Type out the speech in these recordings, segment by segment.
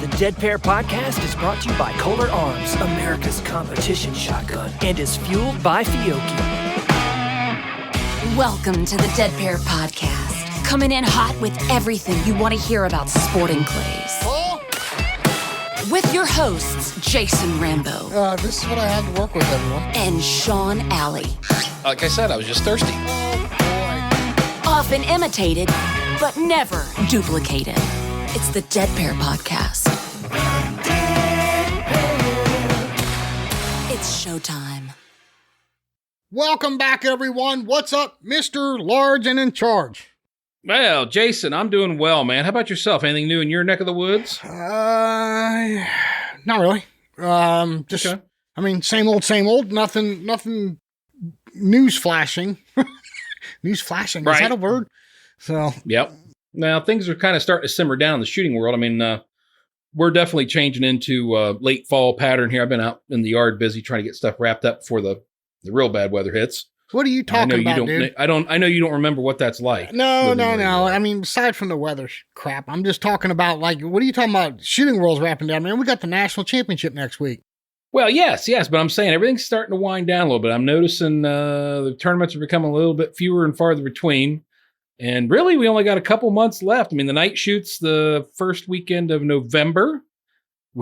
The Dead Pair Podcast is brought to you by Kolar Arms, America's competition shotgun, and is fueled by Fiocchi. Welcome to the Dead Pair Podcast, coming in hot with everything you want to hear about sporting clays. With your hosts, Jason Rambo. This is what I had to work with, everyone. And Sean Alley. Like I said, I was just thirsty. Oh, boy. Often imitated, but never duplicated. It's the Dead Pair Podcast. It's showtime. Welcome back, everyone. What's up, Mr. Large and in Charge? Well, Jason, I'm doing well, man. How about yourself? Anything new in your neck of the woods? Not really. Just, Okay. I mean, same old. Nothing news flashing. News flashing. Right. Is that a word? So. Yep. Now, things are kind of starting to simmer down in the shooting world. I mean, we're definitely changing into late fall pattern here. I've been out in the yard busy trying to get stuff wrapped up before the real bad weather hits. What are you talking about, dude? I know you don't remember what that's like. No. I mean, aside from the weather crap, I'm just talking about, like, what are you talking about? Shooting world's wrapping down, man. We got the national championship next week. Well, yes, but I'm saying everything's starting to wind down a little bit. I'm noticing the tournaments are becoming a little bit fewer and farther between. And really, we only got a couple months left. I mean, the night shoot's the first weekend of November.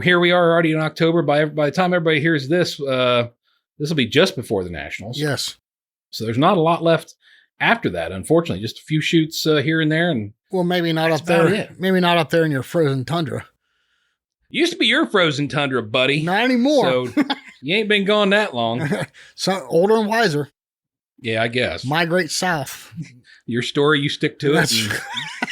Here we are already in October. By the time everybody hears this, this will be just before the Nationals. Yes. So there's not a lot left after that, unfortunately. Just a few shoots here and there. And well, maybe not up there. Maybe not up there in your frozen tundra. Used to be your frozen tundra, buddy. Not anymore. So you ain't been gone that long. So older and wiser. Yeah, I guess. Migrate south. Your story, you stick to it and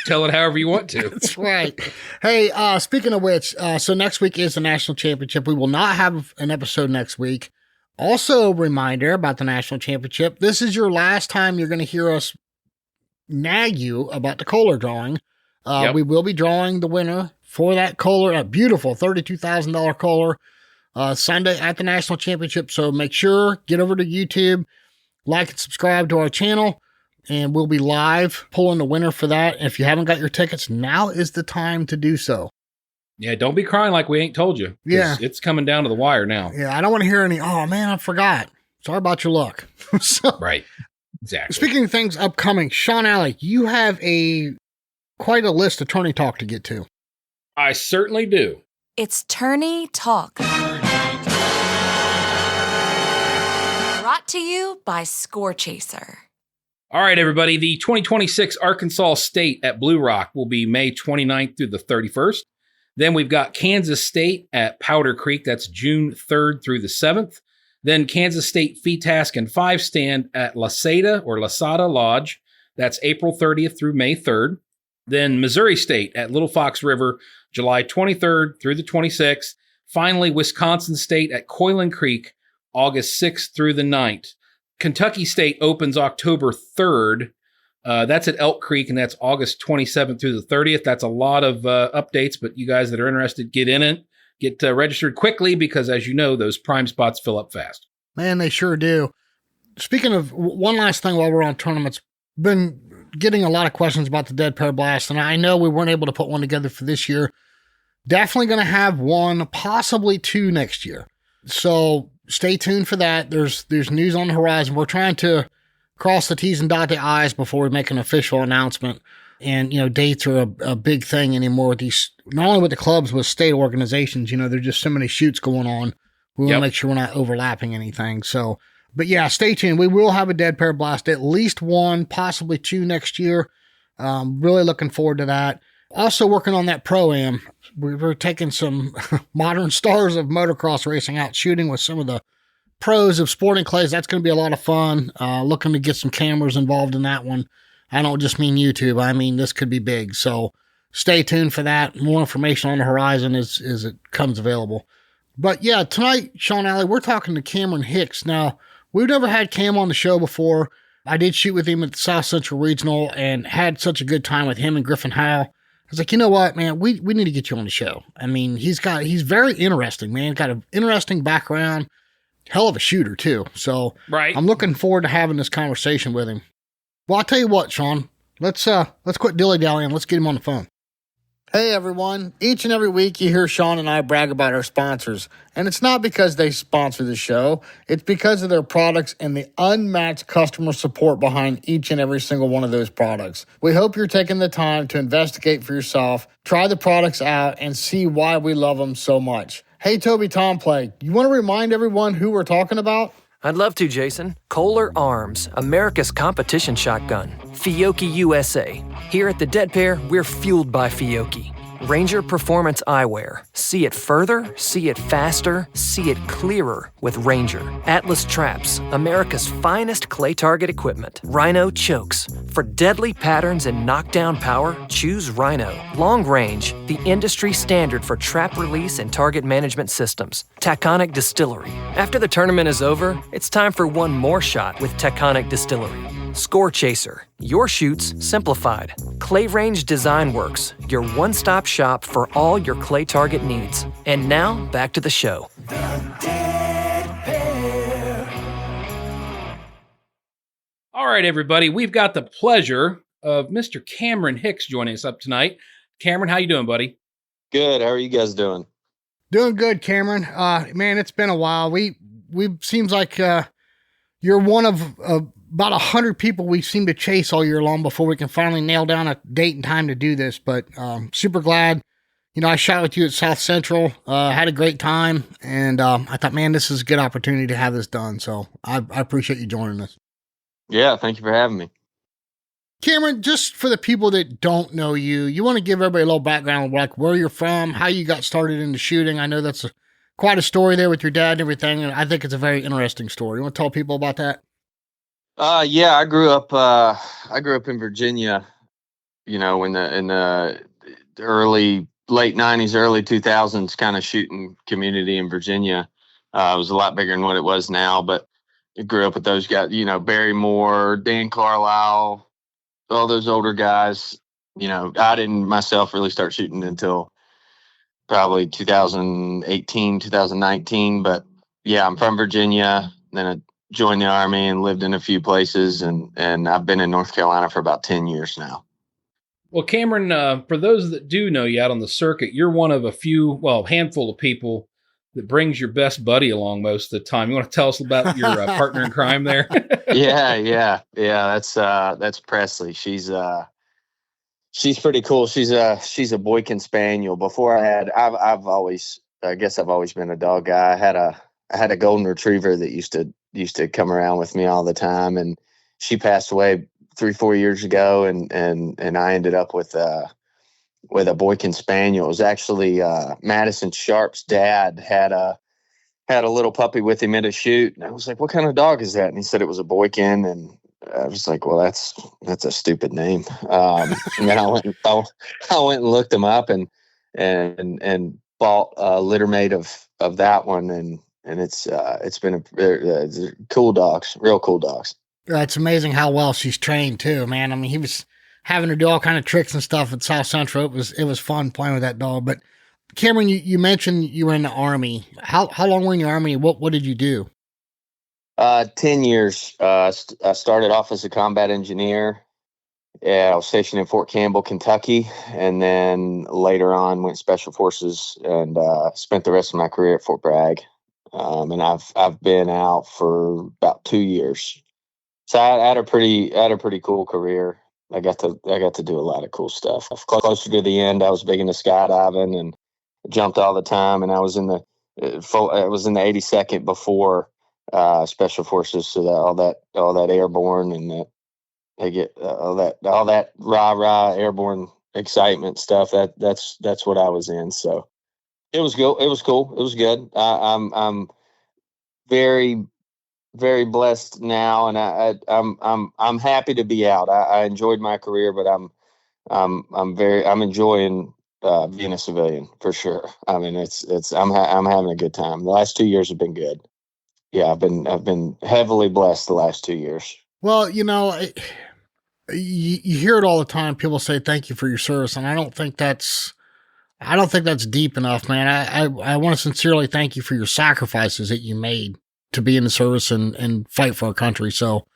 tell it however you want to. That's right. Hey, speaking of which, so next week is the national championship. We will not have an episode next week. Also, a reminder about the national championship. This is your last time you're going to hear us nag you about the Kolar drawing. Yep. We will be drawing the winner for that Kolar, a beautiful $32,000 Kolar, Sunday at the national championship. So make sure, get over to YouTube, like and subscribe to our channel, and we'll be live pulling the winner for that. And if you haven't got your tickets, now is the time to do so. Yeah, don't be crying like we ain't told you. Yeah. It's coming down to the wire now. Yeah, I don't want to hear any, oh man, I forgot. Sorry about your luck. So, Right. Exactly. speaking of things upcoming, Sean Alley, you have quite a list of tourney talk to get to. I certainly do. It's Tourney Talk. Brought to you by Score Chaser. All right, everybody. The 2026 Arkansas State at Blue Rock will be May 29th through the 31st. Then we've got Kansas State at Powder Creek. That's June 3rd through the 7th. Then Kansas State FETASC and 5-stand at Lasada Lodge. That's April 30th through May 3rd. Then Missouri State at Little Fox River, July 23rd through the 26th. Finally, Wisconsin State at Coiling Creek, August 6th through the 9th. Kentucky State opens October 3rd. That's at Elk Creek, and that's August 27th through the 30th. That's a lot of updates, but you guys that are interested, get in it. Get registered quickly because, as you know, those prime spots fill up fast. Man, they sure do. Speaking of one last thing while we're on tournaments, been getting a lot of questions about the Dead Pair Blast, and I know we weren't able to put one together for this year. Definitely going to have one, possibly two next year. So stay tuned for that. There's news on the horizon. We're trying to cross the T's and dot the I's before we make an official announcement. And, dates are a big thing anymore with these, not only with the clubs, with state organizations. There's just so many shoots going on. We want to make sure we're not overlapping anything. So, but yeah, stay tuned. We will have a Dead Pair Blast, at least one, possibly two next year. Really looking forward to that. Also working on that Pro-Am. We're taking some modern stars of motocross racing out shooting with some of the pros of sporting clays. That's going to be a lot of fun. Looking to get some cameras involved in that one. I don't just mean YouTube. I mean, this could be big. So stay tuned for that. More information on the horizon as it comes available. But yeah, tonight, Sean Alley, we're talking to Cameron Hicks. Now, we've never had Cam on the show before. I did shoot with him at the South Central Regional and had such a good time with him and Griffin Howell. I was like, you know what, man, we need to get you on the show. I mean, he's very interesting, man. Got an interesting background. Hell of a shooter, too. So right. I'm looking forward to having this conversation with him. Well, I'll tell you what, Sean. Let's quit dilly-dallying. Let's get him on the phone. Hey everyone, each and every week you hear Sean and I brag about our sponsors, and it's not because they sponsor the show, it's because of their products and the unmatched customer support behind each and every single one of those products. We hope you're taking the time to investigate for yourself, try the products out, and see why we love them so much. Hey Toby Tomplay, you want to remind everyone who we're talking about? I'd love to, Jason. Kolar Arms, America's competition shotgun. Fiocchi USA. Here at the Dead Pair, we're fueled by Fiocchi. Ranger Performance Eyewear. See it further, see it faster, see it clearer with Ranger. Atlas Traps, America's finest clay target equipment. Rhino Chokes. For deadly patterns and knockdown power, choose Rhino. Long Range, the industry standard for trap release and target management systems. Taconic Distillery. After the tournament is over, it's time for one more shot with Taconic Distillery. Score Chaser, your shoots simplified. Clay Range Design Works, your one-stop shop for all your clay target needs. And now, back to the show. All right, everybody, we've got the pleasure of Mr. Cameron Hicks joining us up tonight. Cameron, how you doing, buddy? Good. How are you guys doing? Doing good, Cameron. Man, it's been a while. We seems like you're one of about 100 people we seem to chase all year long before we can finally nail down a date and time to do this. But super glad. You know, I shot with you at South Central, had a great time, and I thought, man, this is a good opportunity to have this done. So I appreciate you joining us. Yeah, thank you for having me. Cameron, just for the people that don't know you, you want to give everybody a little background, like where you're from, how you got started into shooting. I know that's quite a story there with your dad and everything, and I think it's a very interesting story. You want to tell people about that? Yeah, I grew up in Virginia, you know, in the late 90s, early 2000s kind of shooting community in Virginia. It was a lot bigger than what it was now, but I grew up with those guys, you know, Barry Moore, Dan Carlisle, all those older guys. You know, I didn't myself really start shooting until probably 2018, 2019. But yeah, I'm from Virginia. Then I joined the Army and lived in a few places. And I've been in North Carolina for about 10 years now. Well, Cameron, for those that do know you out on the circuit, you're one of a handful of people that brings your best buddy along most of the time. You want to tell us about your partner in crime there? Yeah. That's Presley. She's pretty cool. She's a Boykin Spaniel. Before I've always been a dog guy. I had a golden retriever that used to come around with me all the time, and she passed away 3-4 years ago, and I ended up with a Boykin Spaniel. It was actually Madison Sharp's dad had a little puppy with him at a shoot, and I was like, "What kind of dog is that?" And he said it was a Boykin, and I was like, "Well, that's a stupid name." And then I went and looked him up and bought a littermate of that one, and it's been cool dogs, real cool dogs. It's amazing how well she's trained too, man. I mean, he was having her do all kind of tricks and stuff at South Central. It was fun playing with that dog. But Cameron, you mentioned you were in the Army. How long were you in the Army? What did you do? 10 years. I started off as a combat engineer. Yeah, I was stationed in Fort Campbell, Kentucky, and then later on went Special Forces and spent the rest of my career at Fort Bragg. And I've been out for about 2 years. So I had a pretty cool career. I got to do a lot of cool stuff. Closer to the end, I was big into skydiving and jumped all the time. And I was in the 82nd before Special Forces, so that all that airborne and that they get all that rah airborne excitement stuff. That's what I was in. So it was cool. It was good. I'm very, very blessed now, and I'm happy to be out. I enjoyed my career, but I'm enjoying being a civilian for sure. I mean, I'm having a good time. The last 2 years have been good. Yeah, I've been heavily blessed the last 2 years. Well, you know, you hear it all the time. People say thank you for your service, and I don't think that's deep enough, man. I want to sincerely thank you for your sacrifices that you made to be in the service and fight for our country. So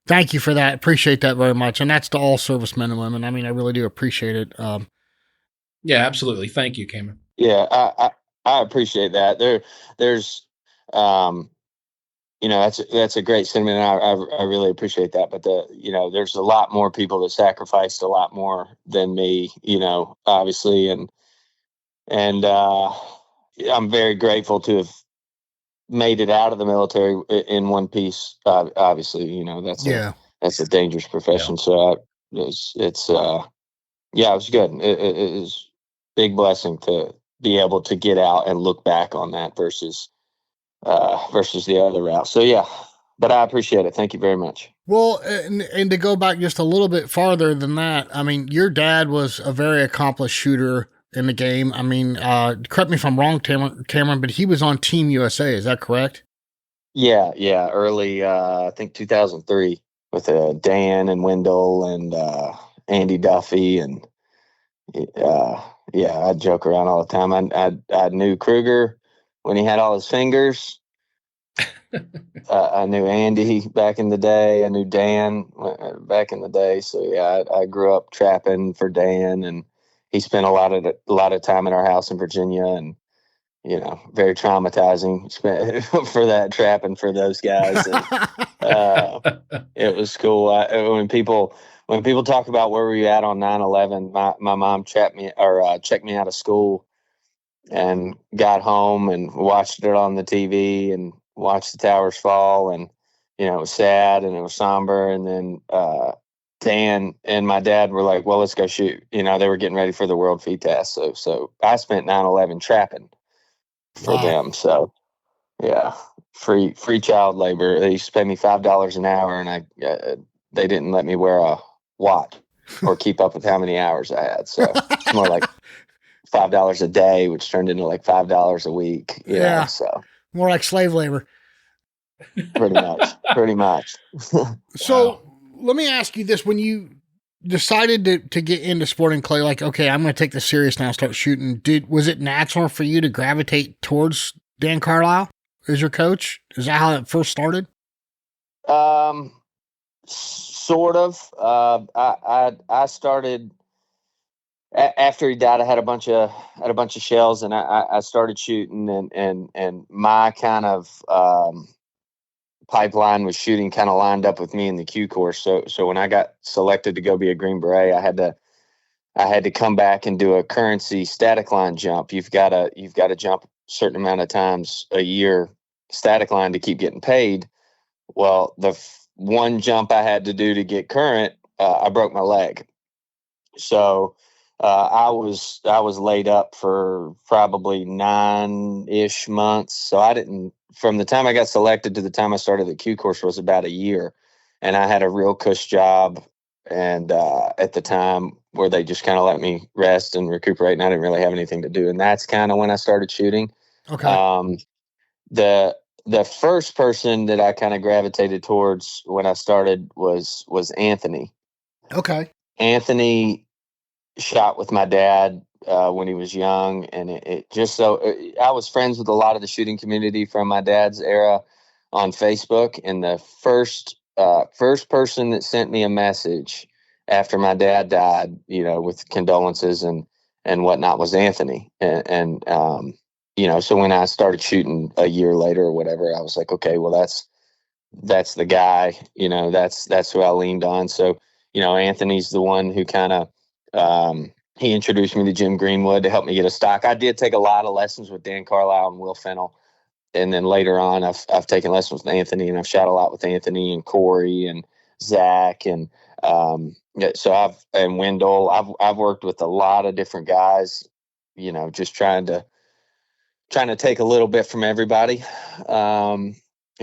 thank you for that. Appreciate that very much. And that's to all servicemen and women. I mean, I really do appreciate it. Yeah, absolutely. Thank you, Cameron. Yeah, I appreciate that. There's, that's a great sentiment. I really appreciate that. But there's a lot more people that sacrificed a lot more than me, obviously. And I'm very grateful to have made it out of the military in one piece. Obviously, that's a dangerous profession. Yeah. So it was good. It was a big blessing to be able to get out and look back on that versus the other route. So yeah, but I appreciate it. Thank you very much. Well, and to go back just a little bit farther than that, I mean, your dad was a very accomplished shooter in the game. I mean, correct me if I'm wrong, Cameron, but he was on Team USA. Is that correct? Yeah. Early, I think 2003 with Dan and Wendell and Andy Duffy and I joke around all the time. I knew Kruger when he had all his fingers. I knew Andy back in the day. I knew Dan back in the day. So yeah, I grew up trapping for Dan, and he spent a lot of time in our house in Virginia, and very traumatizing for that trapping for those guys. And, it was cool. When people talk about where were you at on 9/11, my mom checked me out of school and got home and watched it on the TV and watched the towers fall, and it was sad and it was somber. And then Dan and my dad were like, well, let's go shoot. They were getting ready for the World Feed Test. So I spent 9/11 trapping for them. So yeah, free child labor. They used to pay me $5 an hour, and they didn't let me wear a watch or keep up with how many hours I had. So it's more like $5 a day, which turned into like $5 a week. So more like slave labor. Pretty much. So let me ask you this: when you decided to get into sporting clay, like, okay, I'm going to take this serious now, start shooting. Was it natural for you to gravitate towards Dan Carlisle as your coach? Is that how it first started? Sort of. I started after he died. I had a bunch of shells, and I started shooting, and my kind of pipeline was shooting kind of lined up with me in the Q course. So when I got selected to go be a Green Beret, I had to come back and do a currency static line jump. You've got to jump a certain amount of times a year static line to keep getting paid. Well, the one jump I had to do to get current, I broke my leg. So I was laid up for probably 9-ish months. So I didn't, from the time I got selected to the time I started the Q course was about a year. And I had a real cush job. And at the time where they just kind of let me rest and recuperate, and I didn't really have anything to do. And that's kind of when I started shooting. Okay. The first person that I kind of gravitated towards when I started was Anthony. Okay. Anthony shot with my dad when he was young, and it just so I was friends with a lot of the shooting community from my dad's era on Facebook, and the first person that sent me a message after my dad died, with condolences and whatnot, was Anthony. And so when I started shooting a year later or whatever, I was like, okay, well, that's the guy, that's who I leaned on. So, Anthony's the one who kind of, he introduced me to Jim Greenwood to help me get a stock. I did take a lot of lessons with Dan Carlisle and Will Fennell. And then later on, I've taken lessons with Anthony, and I've shot a lot with Anthony and Corey and Zach. And so and Wendell, I've worked with a lot of different guys, just trying to take a little bit from everybody, and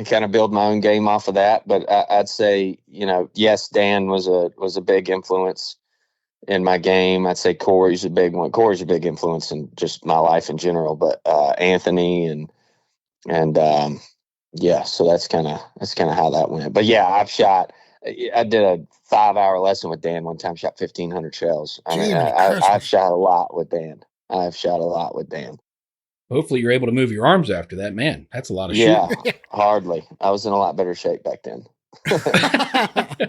kind of build my own game off of that. But I'd say, yes, Dan was a big influence in my game. I'd say Corey's a big one. Corey's a big influence in just my life in general, but Anthony and so that's kind of how that went. But yeah, I did a 5-hour lesson with Dan one time, shot 1,500 shells. I've shot a lot with Dan. Hopefully you're able to move your arms after that. Man, that's a lot of shooting. Yeah, hardly. I was in a lot better shape back then.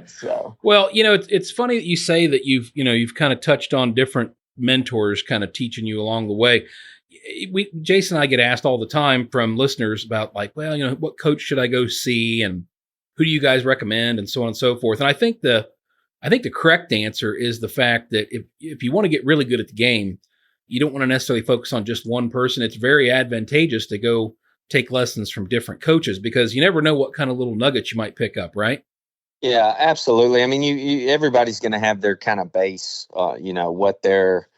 So, well, it's funny that you say that you've kind of touched on different mentors kind of teaching you along the way. Jason and I get asked all the time from listeners about like, well, what coach should I go see and who do you guys recommend and so on and so forth. And I think the correct answer is the fact that if you want to get really good at the game, you don't want to necessarily focus on just one person. It's very advantageous to go take lessons from different coaches because you never know what kind of little nuggets you might pick up, right? Yeah, absolutely. I mean, everybody's going to have their kind of base, what they're,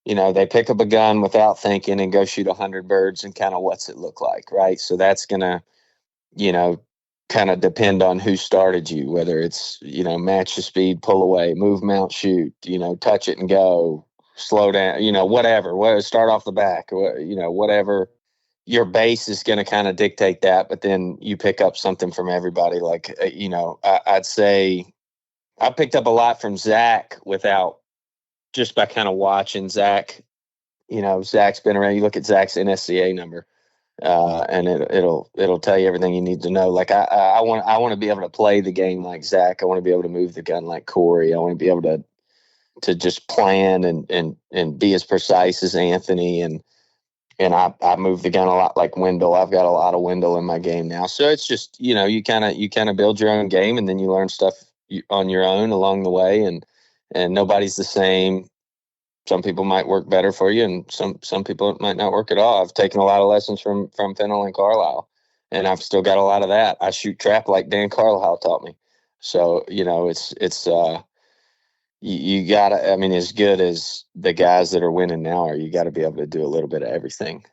they pick up a gun without thinking and go shoot 100 birds and kind of what's it look like, right? So that's going to, kind of depend on who started you, whether it's, match the speed, pull away, move, mount, shoot, touch it and go, slow down, whatever, start off the back, whatever. Your base is going to kind of dictate that, but then you pick up something from everybody. Like, I'd say I picked up a lot from Zach just by kind of watching Zach. Zach's been around. You look at Zach's NSCA number, and it'll tell you everything you need to know. Like I want to be able to play the game like Zach. I want to be able to move the gun like Corey. I want to be able to just plan and be as precise as Anthony. And I move the gun a lot like Wendell. I've got a lot of Wendell in my game now. So it's just, you kind of build your own game and then you learn stuff on your own along the way. And nobody's the same. Some people might work better for you and some people it might not work at all. I've taken a lot of lessons from Fennell and Carlisle and I've still got a lot of that. I shoot trap like Dan Carlisle taught me. So, it's you gotta, as good as the guys that are winning now are, you got to be able to do a little bit of everything.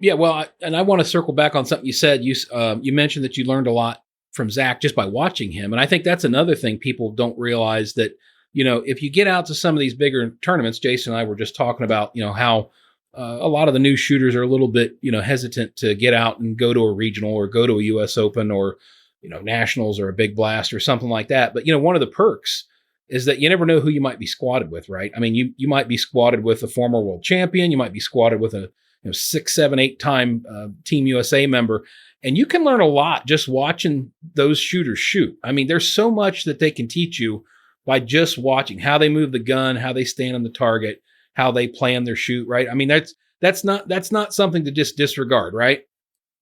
Yeah. Well, I want to circle back on something you said. You mentioned that you learned a lot from Zach just by watching him. And I think that's another thing people don't realize that, if you get out to some of these bigger tournaments, Jason and I were just talking about, how a lot of the new shooters are a little bit, hesitant to get out and go to a regional or go to a US Open or, nationals or a big blast or something like that. But, one of the perks is that you never know who you might be squatted with, right? I mean, you might be squatted with a former world champion. You might be squatted with a 6, 7, 8 time Team USA member. And you can learn a lot just watching those shooters shoot. I mean, there's so much that they can teach you by just watching how they move the gun, how they stand on the target, how they plan their shoot, right? I mean, that's not something to just disregard, right?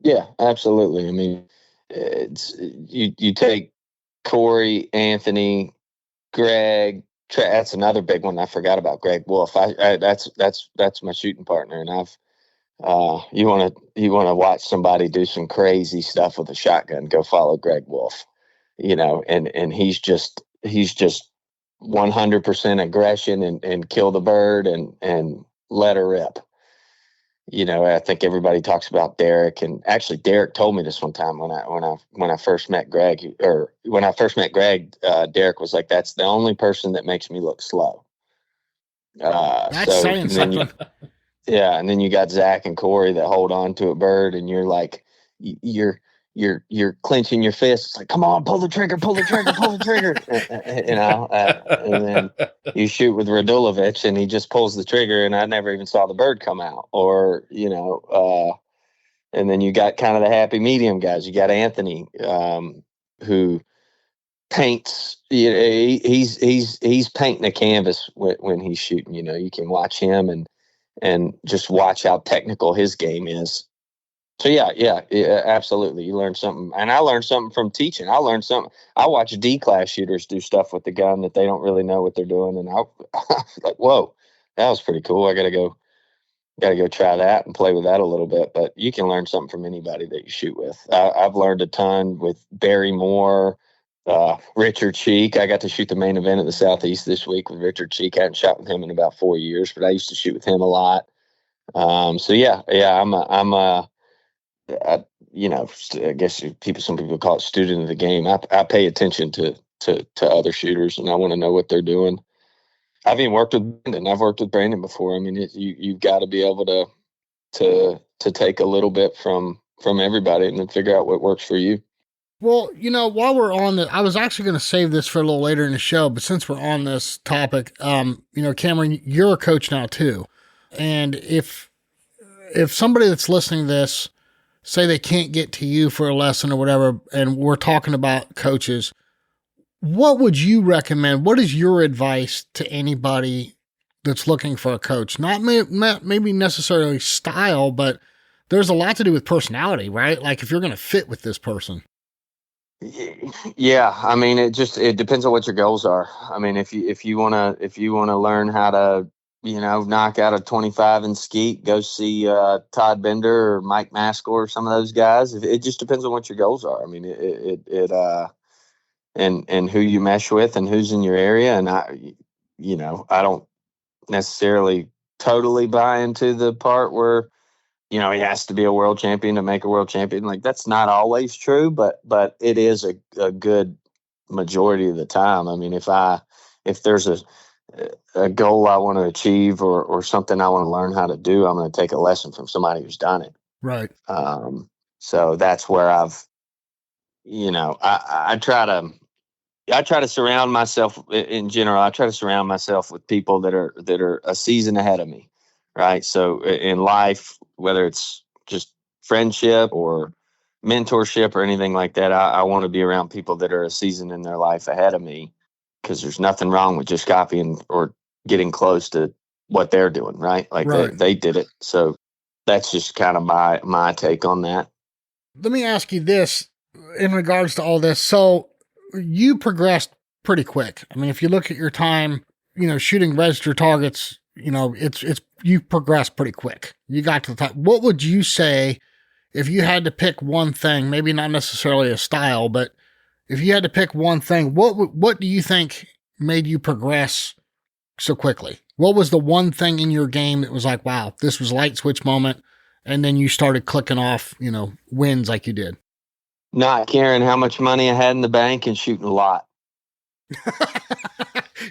Yeah, absolutely. I mean, it's you take Corey, Anthony, Greg, that's another big one. I forgot about Greg Wolf. That's my shooting partner, and you want to watch somebody do some crazy stuff with a shotgun, go follow Greg Wolf, and he's just 100% aggression and kill the bird and let her rip. I think everybody talks about Derek, and actually Derek told me this one time when I first met Greg, Derek was like, that's the only person that makes me look slow. That's saying something. And then you got Zach and Corey that hold on to a bird and you're like, you're clenching your fists. It's like, come on, pull the trigger. And then you shoot with Radulovich and he just pulls the trigger and I never even saw the bird come out. Or, and then you got kind of the happy medium guys. You got Anthony, who paints, he's painting a canvas when he's shooting. You can watch him and just watch how technical his game is. So yeah, absolutely. You learn something, and I learned something from teaching. I learned something. I watch D-class shooters do stuff with the gun that they don't really know what they're doing, and I was like, "Whoa, that was pretty cool." I gotta go try that and play with that a little bit. But you can learn something from anybody that you shoot with. I've learned a ton with Barry Moore, Richard Cheek. I got to shoot the main event at the Southeast this week with Richard Cheek. I hadn't shot with him in about 4 years, but I used to shoot with him a lot. So yeah, I guess some people call it student of the game. I pay attention to other shooters and I want to know what they're doing. I've even worked with Brandon. I've worked with Brandon before. I mean, you've got to be able to take a little bit from everybody and then figure out what works for you. Well, while we're on this, I was actually going to save this for a little later in the show, but since we're on this topic, Cameron, you're a coach now too. And if somebody that's listening to this, say they can't get to you for a lesson or whatever, and we're talking about coaches, what would you recommend? What is your advice to anybody that's looking for a coach? Not maybe necessarily style, but there's a lot to do with personality, right? Like if you're going to fit with this person. Yeah, I mean, it depends on what your goals are. I mean, if you want to learn how to, knock out a 25 in skeet, go see Todd Bender or Mike Maskell or some of those guys. It just depends on what your goals are. I mean, and who you mesh with and who's in your area. And I don't necessarily totally buy into the part where, he has to be a world champion to make a world champion. Like that's not always true, but it is a good majority of the time. I mean, if there's a goal I want to achieve or something I want to learn how to do, I'm going to take a lesson from somebody who's done it. Right. So that's where I've, I try to surround myself in general. I try to surround myself with people that are a season ahead of me. Right. So in life, whether it's just friendship or mentorship or anything like that, I want to be around people that are a season in their life ahead of me, because there's nothing wrong with just copying or getting close to what they're doing. Right. Like right. They did it. So that's just kind of my take on that. Let me ask you this in regards to all this. So you progressed pretty quick. I mean, if you look at your time, shooting registered targets, it's you progressed pretty quick. You got to the top. What would you say if you had to pick one thing, maybe not necessarily a style, but if you had to pick one thing, what do you think made you progress so quickly? What was the one thing in your game that was like, wow, this was light switch moment, and then you started clicking off, wins like you did? Not caring how much money I had in the bank and shooting a lot.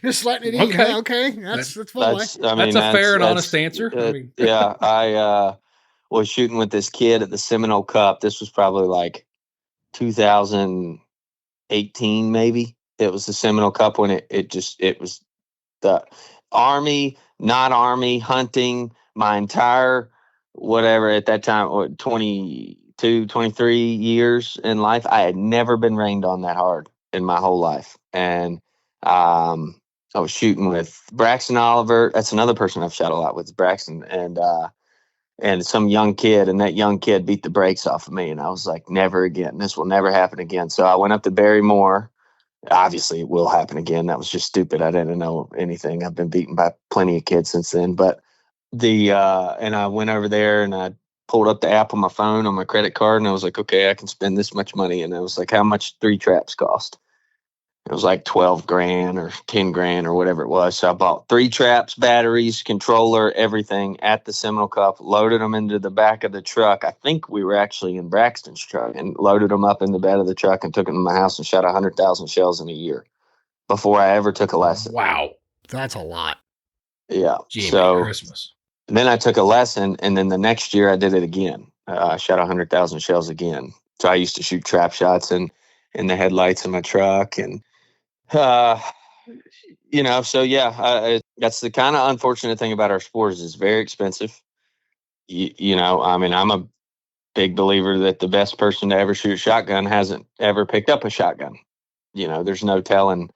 Just letting it eat. Okay. Okay. That's fun. That's a fair and honest answer. Yeah. I was shooting with this kid at the Seminole Cup. This was probably like 2018, maybe. It was the Seminole Cup when it was the Army, not Army, hunting, my entire, whatever at that time, 22, 23 years in life. I had never been rained on that hard in my whole life. And I was shooting with Braxton Oliver. That's another person I've shot a lot with, Braxton, and some young kid. And that young kid beat the brakes off of me. And I was like, never again. This will never happen again. So I went up to Barrymore. Obviously, it will happen again. That was just stupid. I didn't know anything. I've been beaten by plenty of kids since then. But and I went over there and I pulled up the app on my phone on my credit card. And I was like, okay, I can spend this much money. And I was like, how much 3 traps cost? It was like 12 grand or 10 grand or whatever it was. So I bought 3 traps, batteries, controller, everything at the Seminole Cup, loaded them into the back of the truck. I think we were actually in Braxton's truck, and loaded them up in the bed of the truck and took them to my house and shot 100,000 shells in a year before I ever took a lesson. Wow. That's a lot. Yeah. Gee, so Christmas. Then I took a lesson, and then the next year I did it again. I shot 100,000 shells again. So I used to shoot trap shots in the headlights of my truck, and so yeah, that's the kind of unfortunate thing about our sport is it's very expensive. I mean, I'm a big believer that the best person to ever shoot a shotgun hasn't ever picked up a shotgun. There's no telling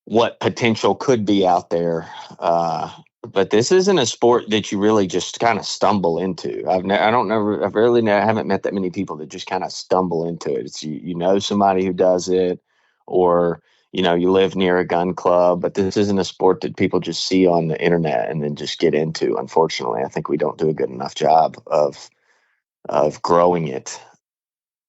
what potential could be out there. But this isn't a sport that you really just kind of stumble into. I haven't met that many people that just kind of stumble into it. It's, somebody who does it, or you live near a gun club, but this isn't a sport that people just see on the internet and then just get into. Unfortunately, I think we don't do a good enough job of growing it.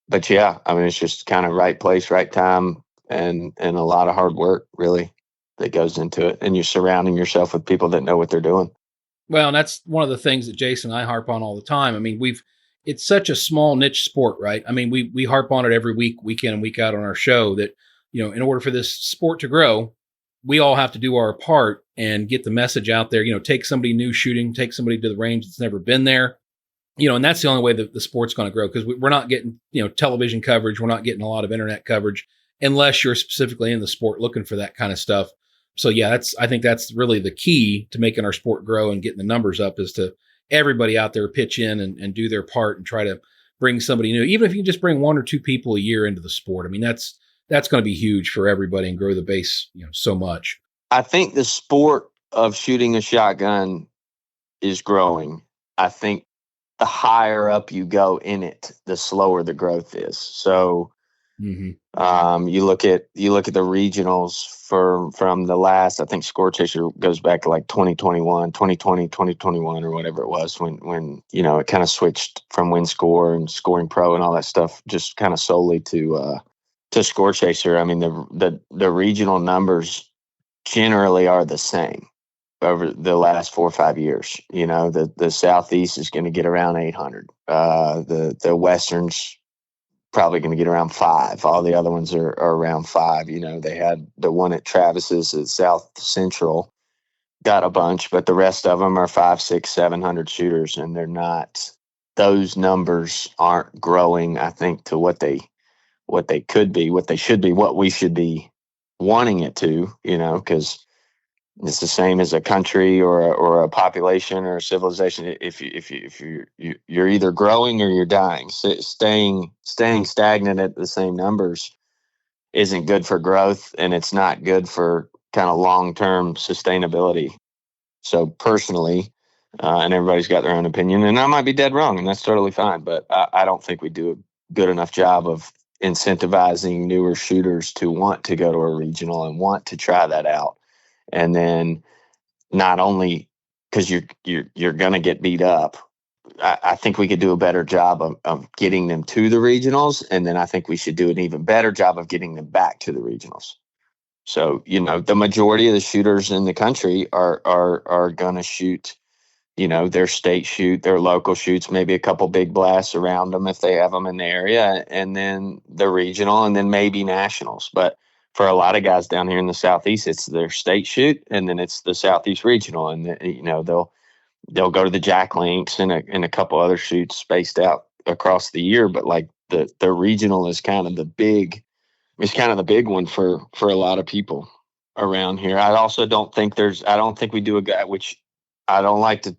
But yeah, I mean, it's just kind of right place, right time, and a lot of hard work really that goes into it. And you're surrounding yourself with people that know what they're doing. Well, and that's one of the things that Jason and I harp on all the time. I mean, it's such a small niche sport, right? I mean, we harp on it every week in and week out on our show that, in order for this sport to grow, we all have to do our part and get the message out there. Take somebody new shooting, take somebody to the range that's never been there, and that's the only way that the sport's going to grow, because we're not getting, television coverage. We're not getting a lot of internet coverage unless you're specifically in the sport looking for that kind of stuff. So yeah, I think that's really the key to making our sport grow and getting the numbers up, is to everybody out there pitch in and do their part and try to bring somebody new. Even if you can just bring 1 or 2 people a year into the sport, I mean, that's going to be huge for everybody and grow the base, so much. I think the sport of shooting a shotgun is growing. I think the higher up you go in it, the slower the growth is. So you look at the regionals from the last, I think Score Chaser goes back to like 2021 or whatever it was when it kind of switched from Win Score and Scoring Pro and all that stuff just kind of solely to Score Chaser. I mean, the regional numbers generally are the same over the last 4 or 5 years. The Southeast is going to get around 800. The Westerns probably going to get around 5. All the other ones are around 5. They had the one at Travis's at South Central got a bunch, but the rest of them are 500, 600, 700 shooters, and they're not. Those numbers aren't growing, I think, to what they could be, what they should be, what we should be wanting it to. Because it's the same as a country or a population or a civilization. If you're either growing or you're dying. Staying stagnant at the same numbers isn't good for growth, and it's not good for kind of long-term sustainability. So personally, and everybody's got their own opinion, and I might be dead wrong, and that's totally fine. But I don't think we do a good enough job of incentivizing newer shooters to want to go to a regional and want to try that out. And then not only because you're going to get beat up, I think we could do a better job of getting them to the regionals. And then I think we should do an even better job of getting them back to the regionals. So, the majority of the shooters in the country are going to shoot, their state shoot, their local shoots, maybe a couple big blasts around them if they have them in the area, and then the regional, and then maybe nationals. But for a lot of guys down here in the Southeast, it's their state shoot, and then it's the Southeast regional, and they'll go to the Jack Links and a couple other shoots spaced out across the year. But like the regional is kind of the big one for a lot of people around here. I also don't think we do a guy, which I don't like to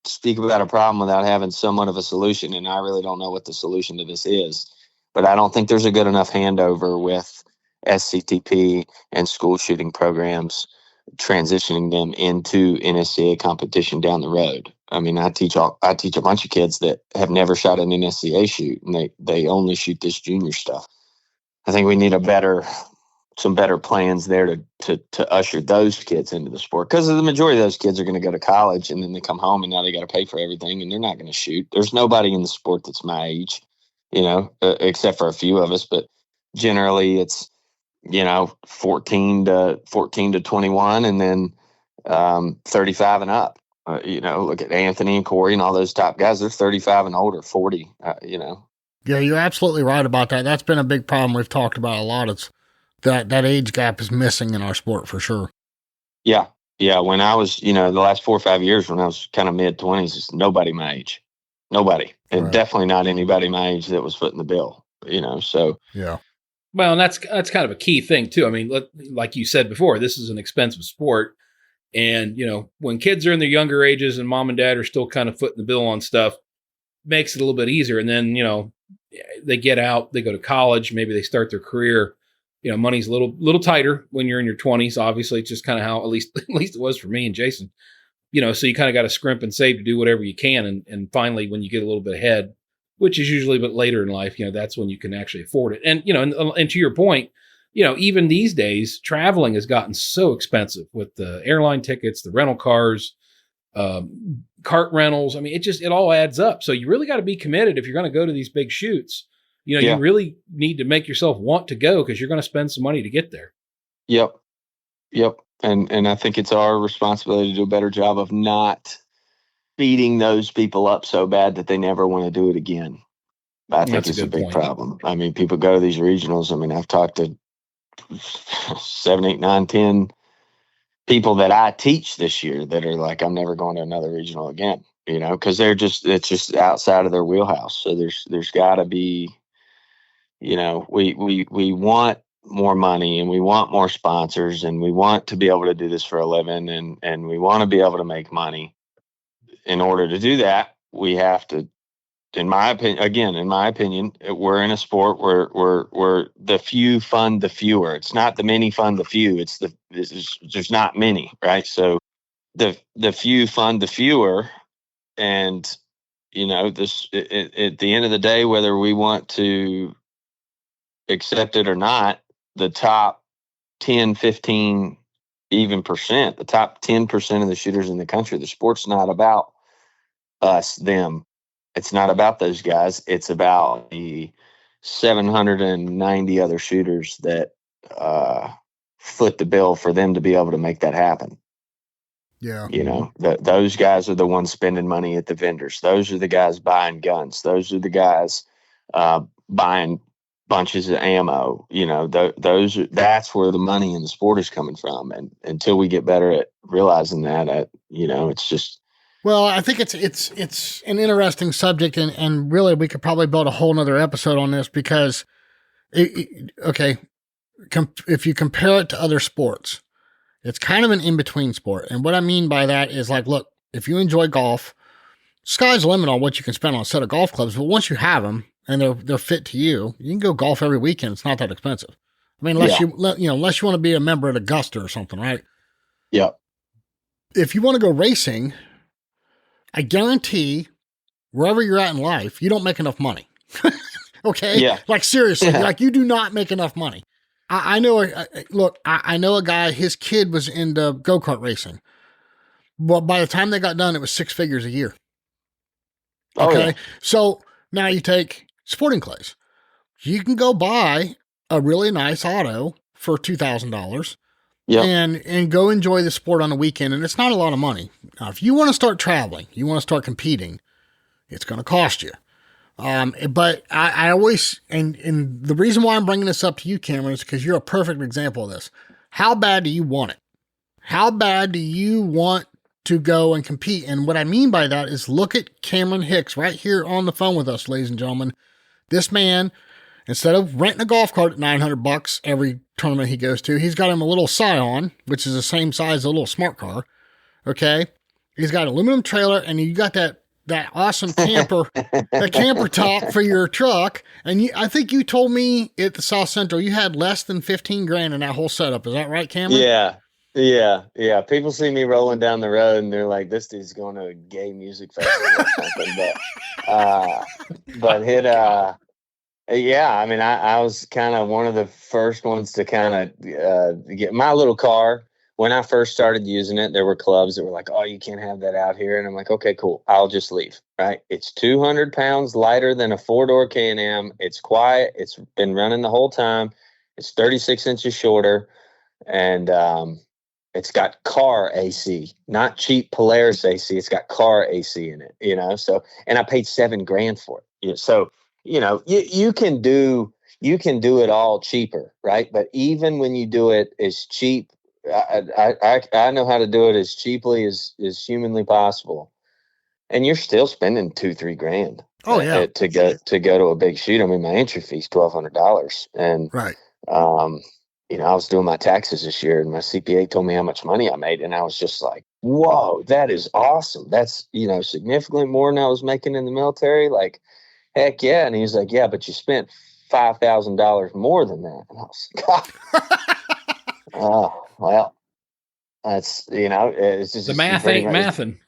speak about a problem without having somewhat of a solution, and I really don't know what the solution to this is. But I don't think there's a good enough handover with SCTP and school shooting programs, transitioning them into NSCA competition down the road. I mean, I teach a bunch of kids that have never shot an NSCA shoot, and they only shoot this junior stuff. I think we need some better plans there to usher those kids into the sport, because the majority of those kids are going to go to college and then they come home and now they got to pay for everything and they're not going to shoot. There's nobody in the sport that's my age, except for a few of us, but generally it's 14 to 21 and then 35 and up. Look at Anthony and Corey and all those top guys. They're 35 and older, 40. Yeah, you're absolutely right about that. That's been a big problem we've talked about a lot. It's that age gap is missing in our sport for sure. Yeah. When I was, the last 4 or 5 years when I was kind of mid-20s, it's nobody my age. Nobody. And definitely not anybody my age that was footing the bill, so. Yeah. Well, and that's kind of a key thing too. I mean, like you said before, this is an expensive sport. And, when kids are in their younger ages and mom and dad are still kind of footing the bill on stuff, makes it a little bit easier. And then, they get out, they go to college, maybe they start their career. Money's a little tighter when you're in your 20s. Obviously, it's just kind of how at least it was for me and Jason. So you kind of got to scrimp and save to do whatever you can. And finally, when you get a little bit ahead, which is usually a bit later in life, that's when you can actually afford it. And, and to your point, even these days, traveling has gotten so expensive with the airline tickets, the rental cars, cart rentals. I mean, it all adds up. So you really got to be committed if you're going to go to these big shoots. You really need to make yourself want to go because you're going to spend some money to get there. Yep. And I think it's our responsibility to do a better job of not beating those people up so bad that they never want to do it again. I think it's a big problem. I mean, people go to these regionals. I mean, I've talked to 7, 8, 9, 10 people that I teach this year that are like, I'm never going to another regional again, because it's just outside of their wheelhouse. So there's got to be, we want more money and we want more sponsors and we want to be able to do this for a living and we want to be able to make money. In order to do that, we have to, in my opinion, we're in a sport where the few fund the fewer. It's not the many fund the few. There's not many, right? So the few fund the fewer. And, this at the end of the day, whether we want to accept it or not, the top 10, 15, even percent, the top 10% of the shooters in the country, the sport's not about us, them. It's not about those guys. It's about the 790 other shooters that foot the bill for them to be able to make that happen. Yeah. Those guys are the ones spending money at the vendors. Those are the guys buying guns. Those are the guys buying bunches of ammo. That's where the money in the sport is coming from. And until we get better at realizing that, it's just. Well, I think it's an interesting subject, and really we could probably build a whole nother episode on this because, if you compare it to other sports, it's kind of an in-between sport. And what I mean by that is like, look, if you enjoy golf, sky's the limit on what you can spend on a set of golf clubs. But once you have them and they're fit to you, you can go golf every weekend. It's not that expensive. I mean, unless you want to be a member at Augusta or something, right? Yeah. If you want to go racing, I guarantee wherever you're at in life, you don't make enough money. Okay? Yeah. Like seriously, like you do not make enough money. I know a guy, his kid was into go-kart racing. Well, by the time they got done, it was 6 figures a year. Okay. Oh, yeah. So now you take sporting clays. You can go buy a really nice auto for $2,000 and go enjoy the sport on the weekend. And it's not a lot of money. Now, if you want to start traveling, you want to start competing, it's going to cost you. But I always, and the reason why I'm bringing this up to you, Cameron, is because you're a perfect example of this. How bad do you want it? How bad do you want to go and compete? And what I mean by that is look at Cameron Hicks right here on the phone with us, ladies and gentlemen. This man, instead of renting a golf cart at $900 every tournament he goes to, he's got him a little Scion, which is the same size as a little smart car. Okay. He's got an aluminum trailer, and you got that awesome camper, that camper top for your truck. And I think you told me at the South Central, you had less than $15,000 in that whole setup. Is that right, Cameron? Yeah. People see me rolling down the road and they're like, this dude's going to a gay music festival or something. I mean, I was kind of one of the first ones to kind of get my little car. When I first started using it, there were clubs that were like, oh, you can't have that out here. And I'm like, okay, cool. I'll just leave, right? It's 200 pounds lighter than a 4-door K&M. It's quiet. It's been running the whole time. It's 36 inches shorter. And it's got car AC, not cheap Polaris AC. It's got car AC in it, So, and I paid $7,000 for it. So, you can do it all cheaper, right? But even when you do it as cheap, I know how to do it as cheaply as humanly possible, and you're still spending $2,000-3,000. Oh yeah, to go to a big shoot. I mean, my entry fee is $1,200, and right. I was doing my taxes this year, and my CPA told me how much money I made, and I was just like, "Whoa, that is awesome! That's significantly more than I was making in the military." Like, heck yeah! And he's like, "Yeah, but you spent $5,000 more than that." And I was like, God. Oh, well, that's, it's just the math ain't mathing.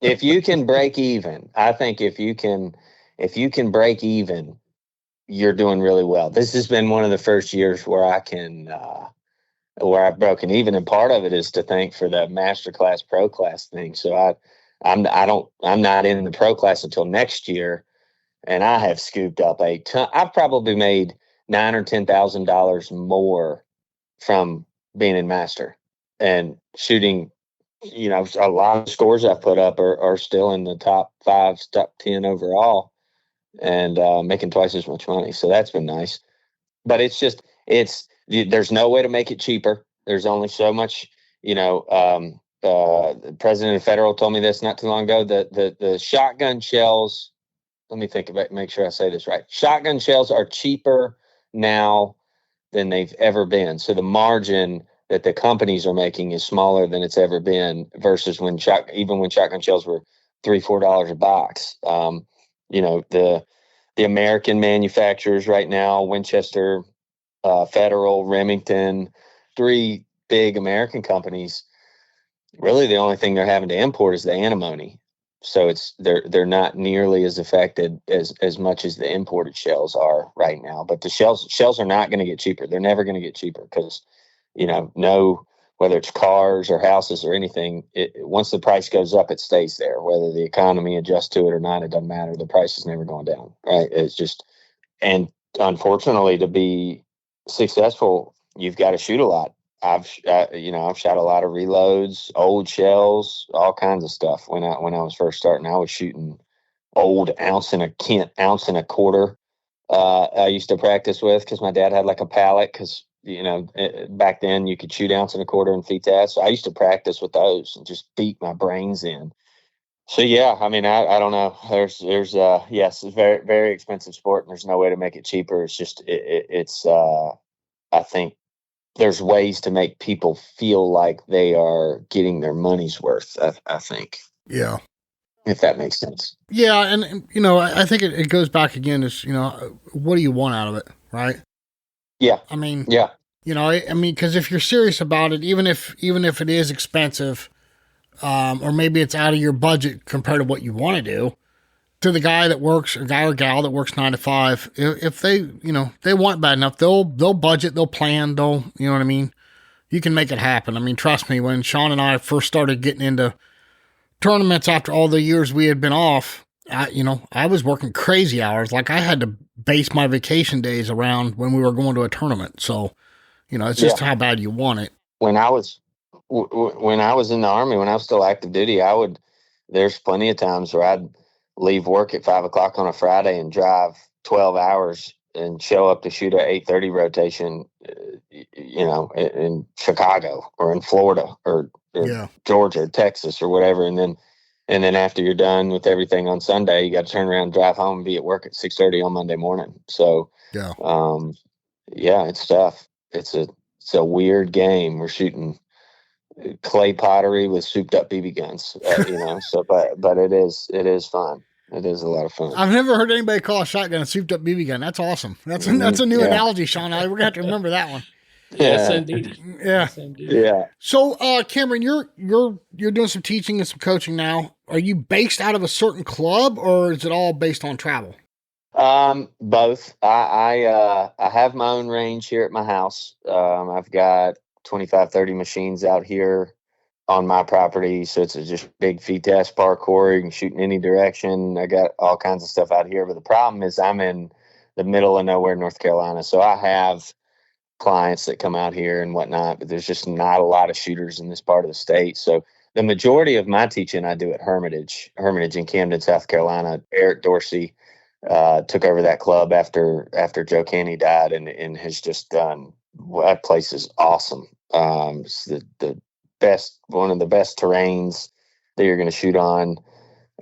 If you can break even, I think if you can break even, you're doing really well. This has been one of the first years where where I've broken even. And part of it is to thank for the master class, pro class thing. So I'm not in the pro class until next year. And I have scooped up a ton. I've probably made $9,000 or $10,000 more from being in master and shooting. A lot of scores I've put up are still in the top 5, top 10 overall, and making twice as much money. So that's been nice. But there's no way to make it cheaper. There's only so much. The president of Federal told me this not too long ago. The shotgun shells. Let me think about it, make sure I say this right. Shotgun shells are cheaper now than they've ever been. So the margin that the companies are making is smaller than it's ever been versus when shotgun shells were $3-4 a box. The American manufacturers right now, Winchester, Federal, Remington, 3 big American companies really the only thing they're having to import is the antimony. So they're not nearly as affected as much as the imported shells are right now. But the shells are not going to get cheaper. They're never going to get cheaper because, whether it's cars or houses or anything, once the price goes up, it stays there. Whether the economy adjusts to it or not, it doesn't matter. The price is never going down, right? It's just, and unfortunately, to be successful, you've got to shoot a lot. I've shot a lot of reloads, old shells, all kinds of stuff. When I was first starting, I was shooting old ounce and a quarter. I used to practice with because my dad had like a pallet because, back then you could shoot ounce and a quarter in FTAS. So I used to practice with those and just beat my brains in. So, yeah, I mean, I don't know. There's yes, it's very, very expensive sport and there's no way to make it cheaper. It's just, I think there's ways to make people feel like they are getting their money's worth. I think. Yeah. If that makes sense. Yeah. And I think it goes back again is, what do you want out of it? Right. Yeah. I mean, yeah. Because if you're serious about it, even if it is expensive, or maybe it's out of your budget compared to what you want to do, to the guy that works, a guy or gal that works 9 to 5, if they, they want bad enough, they'll budget, they'll plan, you know what I mean? You can make it happen. I mean, trust me, when Sean and I first started getting into tournaments after all the years we had been off, I was working crazy hours. Like I had to base my vacation days around when we were going to a tournament. So, it's just how bad you want it. When I was in the Army, when I was still active duty, there's plenty of times where I'd leave work at 5:00 on a Friday and drive 12 hours and show up to shoot a 8:30 rotation, in Chicago or in Florida or Georgia, or Texas or whatever. And then after you're done with everything on Sunday, you got to turn around and drive home and be at work at 6:30 on Monday morning. So, it's tough. It's a weird game. We're shooting clay pottery with souped up BB guns, but it is fun. It is a lot of fun. I've never heard anybody call a shotgun a souped up BB gun. That's awesome. That's a new analogy, Sean. We're gonna have to remember that one. Yes, indeed. Yeah. Yes, indeed. Yeah. So, Cameron, you're doing some teaching and some coaching now. Are you based out of a certain club, or is it all based on travel? Both. I have my own range here at my house. I've got 25, 30 machines out here on my property. So it's just big FTAS parkour. You can shoot in any direction. I got all kinds of stuff out here. But the problem is I'm in the middle of nowhere, North Carolina. So I have clients that come out here and whatnot, but there's just not a lot of shooters in this part of the state. So the majority of my teaching I do at Hermitage in Camden, South Carolina. Eric Dorsey took over that club after Joe Canny died and has just done, that place is awesome. It's the best, one of the best terrains that you're going to shoot on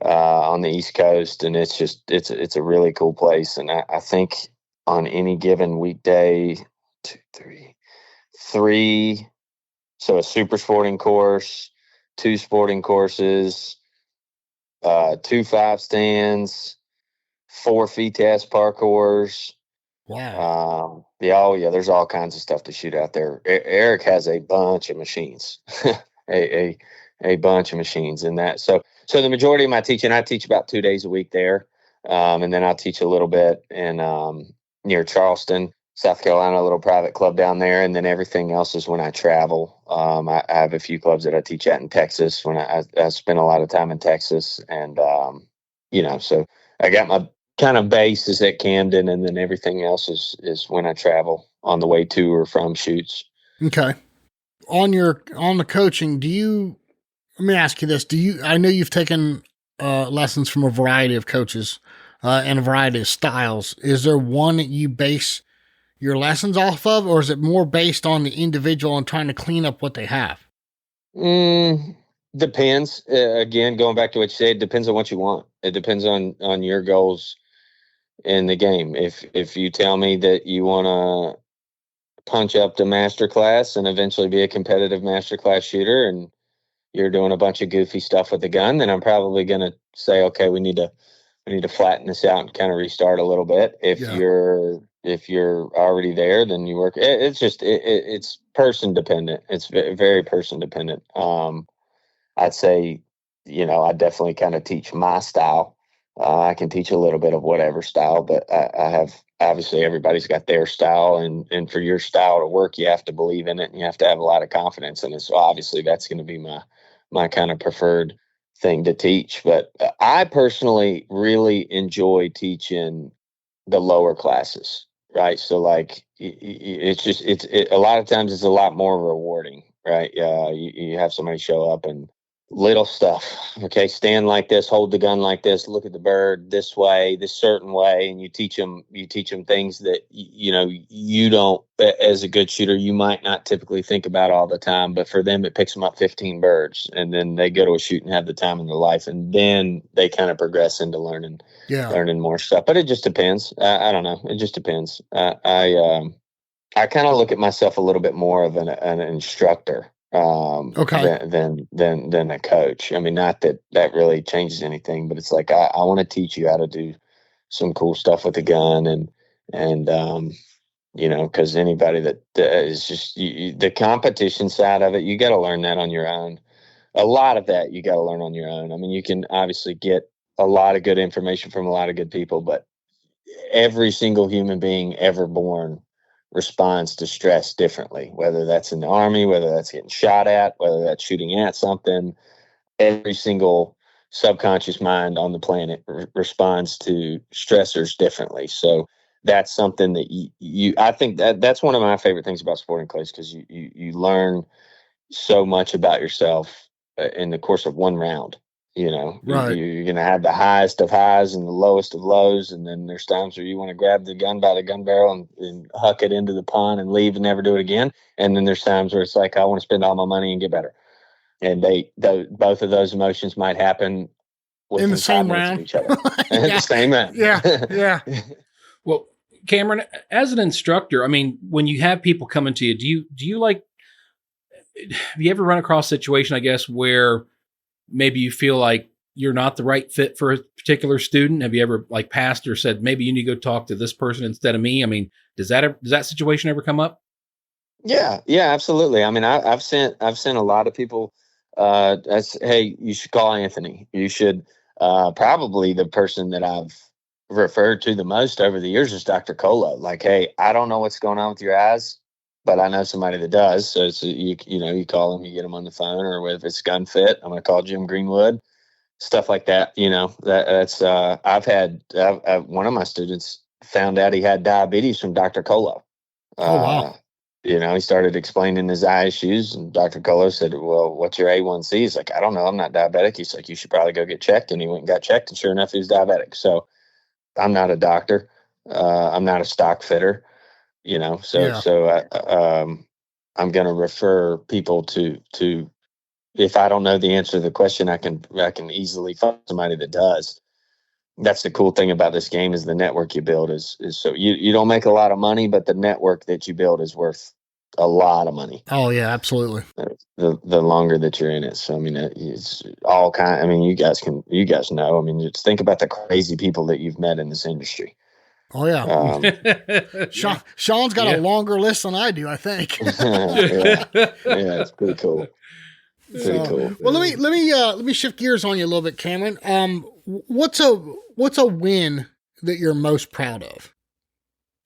the East Coast. And it's just, it's a really cool place. And I think on any given weekday, 3, so a super sporting course, 2 sporting courses, 2 5 stands, 4 FTAS parkours. Wow. There's all kinds of stuff to shoot out there. Eric has a bunch of machines, a bunch of machines in that. So the majority of my teaching, I teach about 2 days a week there. And then I'll teach a little bit in near Charleston, South Carolina, a little private club down there. And then everything else is when I travel. I have a few clubs that I teach at in Texas when I spend a lot of time in Texas. And, so I got my kind of base is at Camden, and then everything else is when I travel on the way to or from shoots. Okay. On the coaching, let me ask you this. I know you've taken lessons from a variety of coaches and a variety of styles. Is there one that you base your lessons off of, or is it more based on the individual and trying to clean up what they have? Depends. Again, going back to what you said, depends on what you want. It depends on your goals in the game. If you tell me that you want to punch up to master class and eventually be a competitive master class shooter, and you're doing a bunch of goofy stuff with the gun, then I'm probably going to say, okay, we need to flatten this out and kind of restart a little bit. If you're already there, then you work. It's just it's person dependent. It's very person dependent. I'd say, I definitely kind of teach my style. I can teach a little bit of whatever style, but I have, obviously everybody's got their style, and for your style to work, you have to believe in it and you have to have a lot of confidence in it. So obviously that's going to be my kind of preferred thing to teach. But I personally really enjoy teaching the lower classes, right? So like a lot of times it's a lot more rewarding, right? You have somebody show up and little stuff. Okay, stand like this, hold the gun like this, look at the bird this way, this certain way, and you teach them things that you don't, as a good shooter, you might not typically think about all the time, but for them it picks them up 15 birds, and then they go to a shoot and have the time of their life, and then they kind of progress into learning more stuff. But it just depends. I don't know. It just depends. I kind of look at myself a little bit more of an instructor than a coach. I mean, not that really changes anything, but it's like I want to teach you how to do some cool stuff with the gun, and because anybody that is just the competition side of it, you got to learn that on your own. A lot of that you got to learn on your own. I mean, you can obviously get a lot of good information from a lot of good people, but every single human being ever born responds to stress differently, whether that's in the Army, whether that's getting shot at, whether that's shooting at something. Every single subconscious mind on the planet responds to stressors differently. So that's something that I think that's one of my favorite things about sporting clays, because you learn so much about yourself in the course of one round. Right. You're going to have the highest of highs and the lowest of lows. And then there's times where you want to grab the gun by the gun barrel and huck it into the pond and leave and never do it again. And then there's times where it's like, I want to spend all my money and get better. And both of those emotions might happen in the same round. Each other. In the same round. Yeah. Well, Cameron, as an instructor, I mean, when you have people coming to you, do you like, have you ever run across a situation, I guess, where maybe you feel like you're not the right fit for a particular student? Have you ever like passed or said, maybe you need to go talk to this person instead of me? I mean, does that situation ever come up? Yeah, absolutely. I mean, I've sent a lot of people, hey, you should call Anthony. You should, probably the person that I've referred to the most over the years is Dr. Kolar. Like, hey, I don't know what's going on with your eyes, but I know somebody that does. So it's, you call them, you get them on the phone, or if it's gun fit, I'm going to call Jim Greenwood, stuff like that. That's, one of my students found out he had diabetes from Dr. Kolar. Oh, wow. He started explaining his eye issues, and Dr. Kolar said, well, what's your A1C? He's like, I don't know. I'm not diabetic. He's like, you should probably go get checked. And he went and got checked, and sure enough, he was diabetic. So I'm not a doctor. I'm not a stock fitter. I'm going to refer people to, if I don't know the answer to the question, I can easily find somebody that does. That's the cool thing about this game, is the network you build is so you don't make a lot of money, but the network that you build is worth a lot of money. Oh yeah, absolutely. The longer that you're in it. So, I mean, it's all kind. I mean, you guys know, I mean, just think about the crazy people that you've met in this industry. Oh yeah. Sean's got a longer list than I do, I think. Yeah, it's pretty cool. Cool. Well, let me shift gears on you a little bit, Cameron. What's a win that you're most proud of?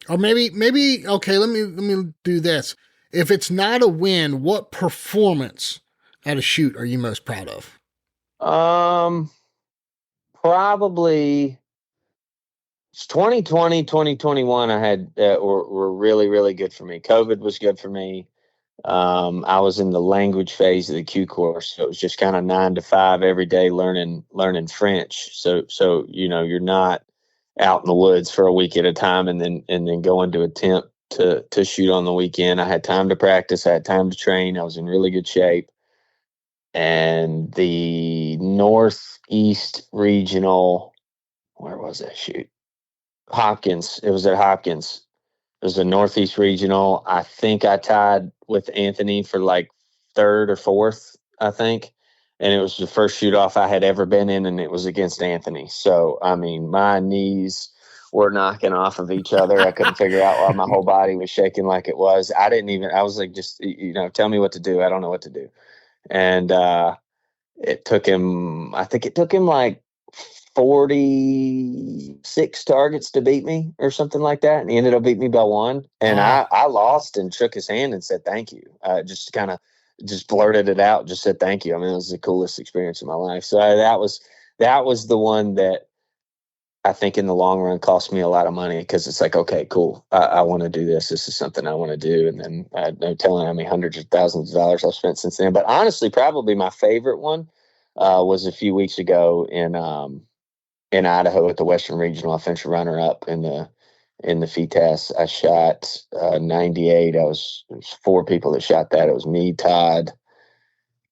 Or maybe okay, let me do this. If it's not a win, what performance at a shoot are you most proud of? Probably 2020, 2021 I had were really, really good for me. COVID was good for me. I was in the language phase of the Q course, so it was just kind of 9 to 5 every day learning French. So you're not out in the woods for a week at a time and then going to attempt to shoot on the weekend. I had time to practice. I had time to train. I was in really good shape. And the Northeast Regional, where was that shoot? Hopkins. It was at Hopkins. It was a Northeast Regional. I think I tied with Anthony for like 3rd or 4th, I think. And it was the first shoot off I had ever been in, and it was against Anthony. So, I mean, my knees were knocking off of each other. I couldn't figure out why my whole body was shaking like it was. I was like, just, tell me what to do. I don't know what to do. And, I think it took him like 46 targets to beat me or something like that. And he ended up beating me by one. And I lost and shook his hand and said, thank you. Just kind of just blurted it out, just said, thank you. I mean, it was the coolest experience of my life. So that was the one that I think in the long run cost me a lot of money, because it's like, okay, cool. I want to do this. This is something I want to do. And then no telling how many hundreds of thousands of dollars I've spent since then. But honestly, probably my favorite one was a few weeks ago in Idaho at the Western Regional. I finished runner up in the FITAS. I shot 98. There was 4 people that shot that. It was me, Todd,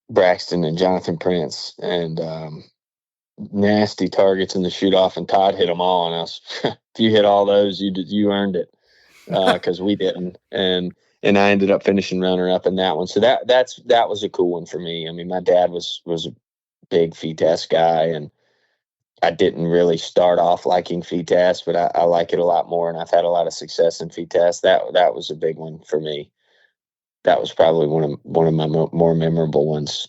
Braxton, and Jonathan Prince. And nasty targets in the shoot off, and Todd hit them all. And I was, if you hit all those, you earned it, because we didn't. And I ended up finishing runner up in that one. So that was a cool one for me. I mean, my dad was a big FITAS guy, and I didn't really start off liking FITAS, but I like it a lot more, and I've had a lot of success in FITAS. That was a big one for me. That was probably one of my more memorable ones.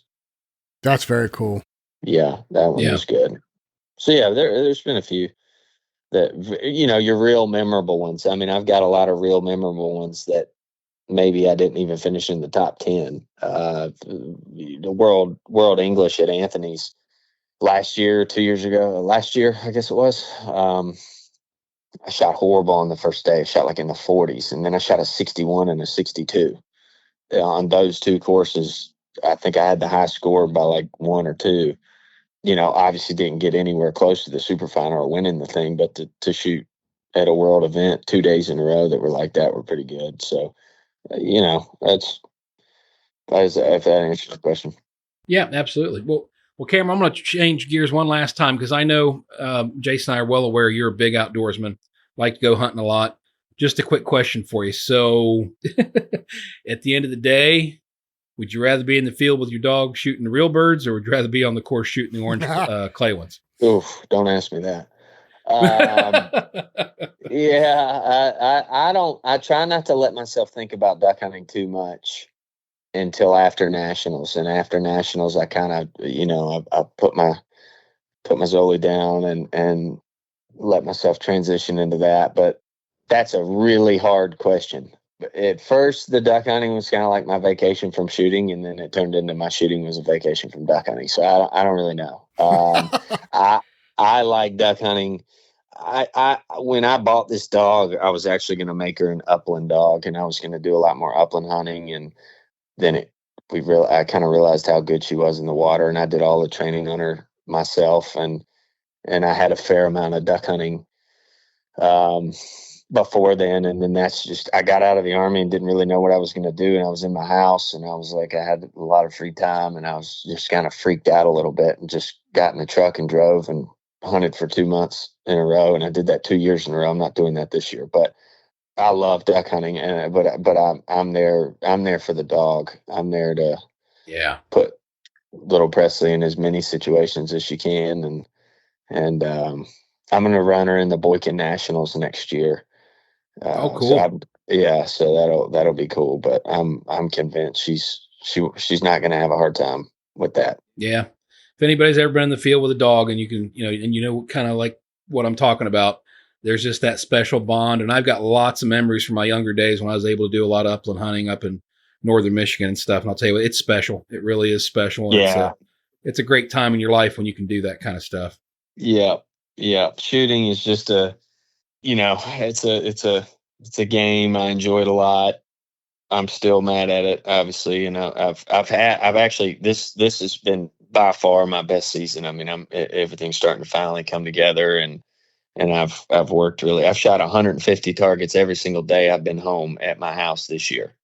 That's very cool. Yeah, that one was good. So yeah, there's been a few that, your real memorable ones. I mean, I've got a lot of real memorable ones that maybe I didn't even finish in the top 10. The World English at Anthony's last year, 2 years ago, last year, I guess it was. I shot horrible on the first day. I shot like in the 40s, and then I shot a 61 and a 62 on those 2 courses. I think I had the high score by like 1 or 2. Obviously didn't get anywhere close to the super final or winning the thing, but to shoot at a world event 2 days in a row that were like that were pretty good. So, if that answers the question. Yeah, absolutely. Well, Cameron, I'm going to change gears one last time, because I know Jason and I are well aware you're a big outdoorsman, like to go hunting a lot. Just a quick question for you. So at the end of the day, would you rather be in the field with your dog shooting the real birds, or would you rather be on the course shooting the orange clay ones? Oof, don't ask me that. I try not to let myself think about duck hunting too much until after nationals. And after nationals, I kind of, I put my Zoli down and let myself transition into that. But that's a really hard question. At first, the duck hunting was kind of like my vacation from shooting, and then it turned into my shooting was a vacation from duck hunting. So I don't really know. I like duck hunting. When I bought this dog, I was actually going to make her an upland dog, and I was going to do a lot more upland hunting. And then I kind of realized how good she was in the water, and I did all the training on her myself, and I had a fair amount of duck hunting before then. And then that's just, I got out of the Army and didn't really know what I was going to do. And I was in my house, and I was like, I had a lot of free time, and I was just kind of freaked out a little bit, and just got in the truck and drove and hunted for 2 months in a row. And I did that 2 years in a row. I'm not doing that this year, but I love duck hunting. But I'm there for the dog. I'm there to put little Presley in as many situations as she can. And I'm going to run her in the Boykin Nationals next year. Cool. So that'll be cool. But I'm convinced she's not going to have a hard time with that. Yeah. If anybody's ever been in the field with a dog, and you can, kind of like what I'm talking about, there's just that special bond. And I've got lots of memories from my younger days when I was able to do a lot of upland hunting up in northern Michigan and stuff. And I'll tell you what, it's special. It really is special. And it's a great time in your life when you can do that kind of stuff. Yeah. Yeah. Shooting is just it's a game. I enjoy it a lot. I'm still mad at it, obviously. I've actually, this has been by far my best season. I mean, everything's starting to finally come together, and I've worked really. I've shot 150 targets every single day I've been home at my house this year.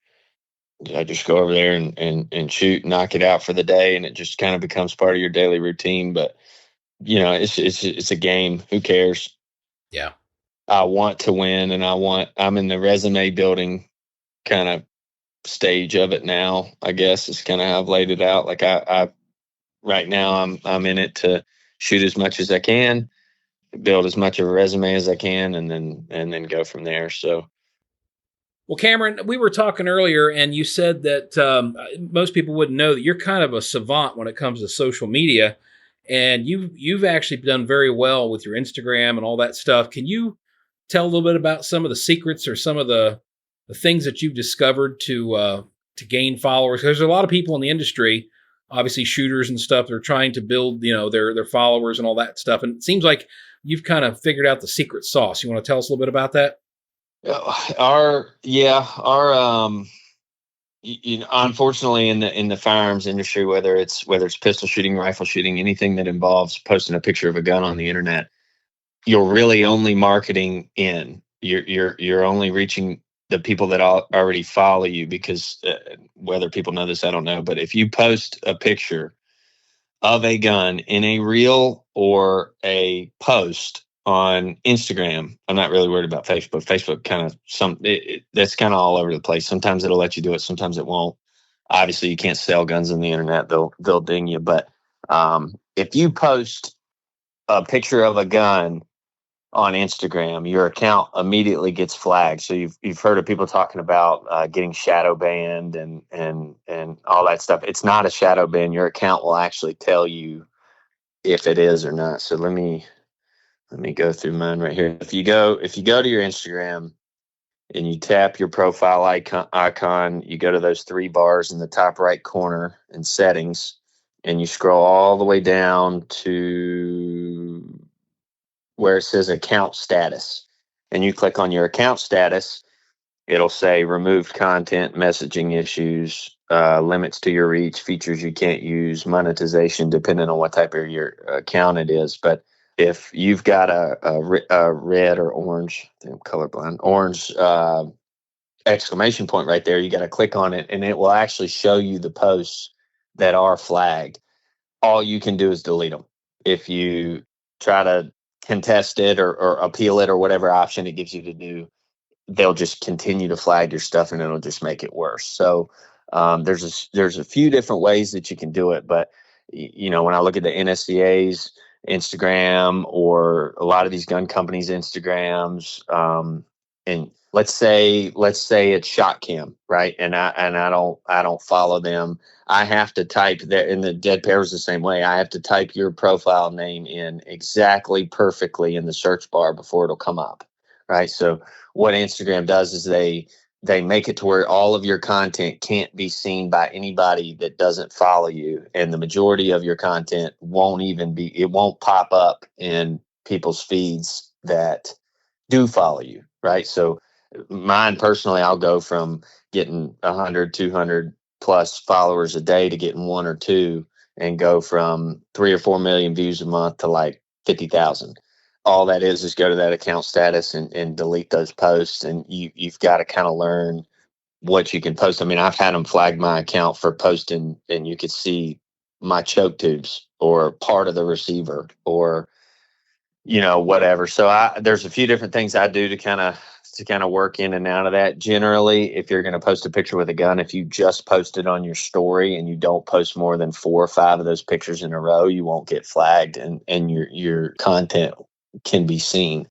I just go over there and shoot, knock it out for the day, and it just kind of becomes part of your daily routine. But it's a game. Who cares? Yeah. I want to win, and I'm in the resume building kind of stage of it now, I guess, is kind of how I've laid it out. Like I right now I'm in it to shoot as much as I can, build as much of a resume as I can, and then go from there. So Well, Cameron, we were talking earlier, and you said that most people wouldn't know that you're kind of a savant when it comes to social media, and you've actually done very well with your Instagram and all that stuff. Can you tell a little bit about some of the secrets or some of the things that you've discovered to gain followers? Because there's a lot of people in the industry, obviously shooters and stuff, they're trying to build their followers and all that stuff, and it seems like you've kind of figured out the secret sauce. You want to tell us a little bit about that? Unfortunately in the firearms industry, whether it's pistol shooting, rifle shooting, anything that involves posting a picture of a gun on the internet, you're really only marketing in. You're only reaching the people that already follow you, because whether people know this, I don't know, but if you post a picture of a gun in a reel or a post on Instagram, I'm not really worried about Facebook. Facebook kind of that's kind of all over the place. Sometimes it'll let you do it, sometimes it won't. Obviously, you can't sell guns on the internet; they'll ding you. But if you post a picture of a gun on Instagram, your account immediately gets flagged. So you've heard of people talking about getting shadow banned and all that stuff. It's not a shadow ban. Your account will actually tell you if it is or not. So let me go through mine right here. If you go to your Instagram and you tap your profile icon, you go to those three bars in the top right corner in settings, and you scroll all the way down to where it says account status, and you click on your account status. It'll say removed content, messaging issues, limits to your reach, features you can't use, monetization, depending on what type of your account it is. But if you've got a red or orange, I think I'm colorblind, orange exclamation point right there, you got to click on it, and it will actually show you the posts that are flagged. All you can do is delete them. If you try to contest it or appeal it or whatever option it gives you to do, they'll just continue to flag your stuff, and it'll just make it worse. So there's a few different ways that you can do it. But when I look at the NSCA's Instagram or a lot of these gun companies' Instagrams, and let's say it's Shot Cam, right? And I don't follow them. I have to type there, and the Dead Pair is the same way. I have to type your profile name in exactly perfectly in the search bar before it'll come up, right? So what Instagram does is they make it to where all of your content can't be seen by anybody that doesn't follow you, and the majority of your content won't pop up in people's feeds that do follow you, right? So mine personally, I'll go from getting 100, 200 plus followers a day to getting 1 or 2, and go from 3 or 4 million views a month to like 50,000. All that is go to that account status and delete those posts. And you've got to kind of learn what you can post. I mean, I've had them flag my account for posting, and you could see my choke tubes or part of the receiver or, whatever. So there's a few different things I do to kind of work in and out of that. Generally, if you're going to post a picture with a gun, if you just post it on your story and you don't post more than 4 or 5 of those pictures in a row, you won't get flagged, and your content can be seen.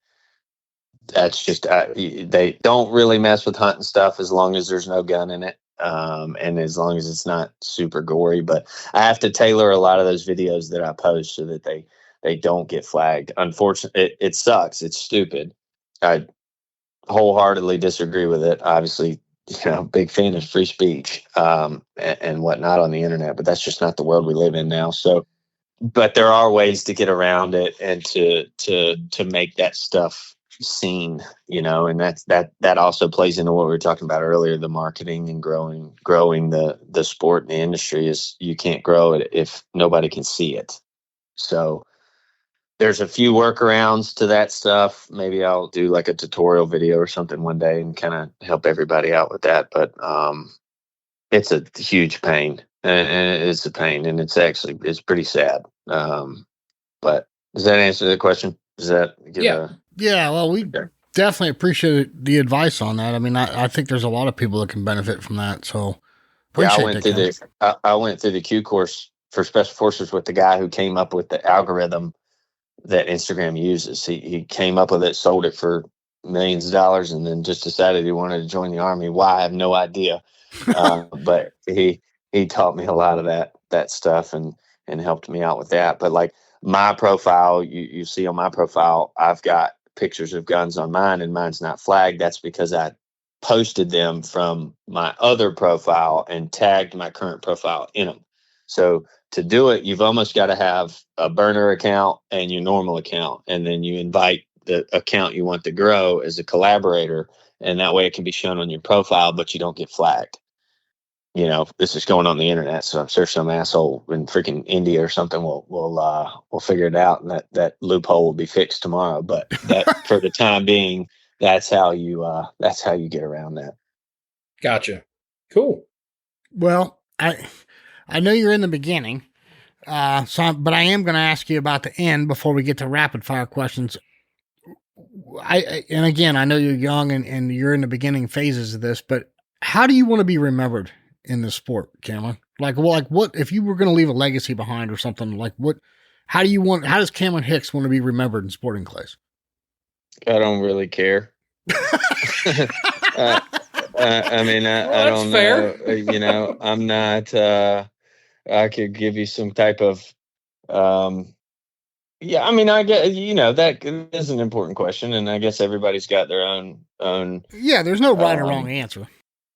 That's just they don't really mess with hunting stuff as long as there's no gun in it, and as long as it's not super gory. But I have to tailor a lot of those videos that I post so that they don't get flagged. Unfortunately, it sucks. It's stupid. I wholeheartedly disagree with it. Obviously, big fan of free speech and whatnot on the internet, but that's just not the world we live in now. So, but there are ways to get around it and to make that stuff seen, and that also plays into what we were talking about earlier, the marketing and growing the sport and the industry. Is you can't grow it if nobody can see it. So there's a few workarounds to that stuff. Maybe I'll do like a tutorial video or something one day and kind of help everybody out with that. But it's a huge pain, and it's a pain, and it's pretty sad. But does that answer the question? Does that give Yeah, well, we definitely appreciate the advice on that. I mean, I think there's a lot of people that can benefit from that. So I went through the Q course for Special Forces with the guy who came up with the algorithm that Instagram uses. He came up with it, sold it for millions of dollars and then just decided he wanted to join the Army. Why? I have no idea. But he taught me a lot of that stuff and helped me out with that. But like my profile, you see on my profile, I've got pictures of guns on mine and mine's not flagged. That's because I posted them from my other profile and tagged my current profile in them. So to do it, you've almost got to have a burner account and your normal account. And then you invite the account you want to grow as a collaborator. And that way it can be shown on your profile, but you don't get flagged. You know, this is going on the internet. So I'm sure some asshole in freaking India or something will figure it out. And that loophole will be fixed tomorrow. But that for the time being, that's how you get around that. Gotcha. Cool. Well, I know you're in the beginning, but I am going to ask you about the end before we get to rapid fire questions. And again, I know you're young and you're in the beginning phases of this, but how do you want to be remembered in this sport, Cameron? Like what if you were going to leave a legacy behind or something? Like how does Cameron Hicks want to be remembered in sporting clays? I don't really care. I mean, I don't fair. know. You know, I'm not. I could give you some type of. Yeah, I mean, I get, that is an important question, and I guess everybody's got their own. Yeah, there's no right or wrong answer.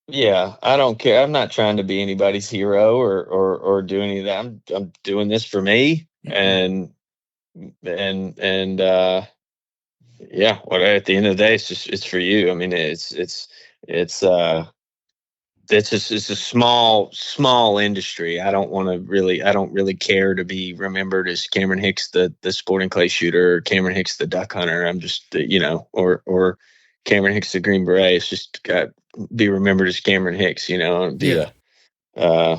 Yeah, I don't care. I'm not trying to be anybody's hero or do any of that. I'm doing this for me, and yeah. What at the end of the day, it's for you. I mean, it's a small industry. I don't really care to be remembered as Cameron Hicks, the sporting clay shooter, or Cameron Hicks, the duck hunter. I'm just, or Cameron Hicks, the Green Beret. It's just got be remembered as Cameron Hicks, and be a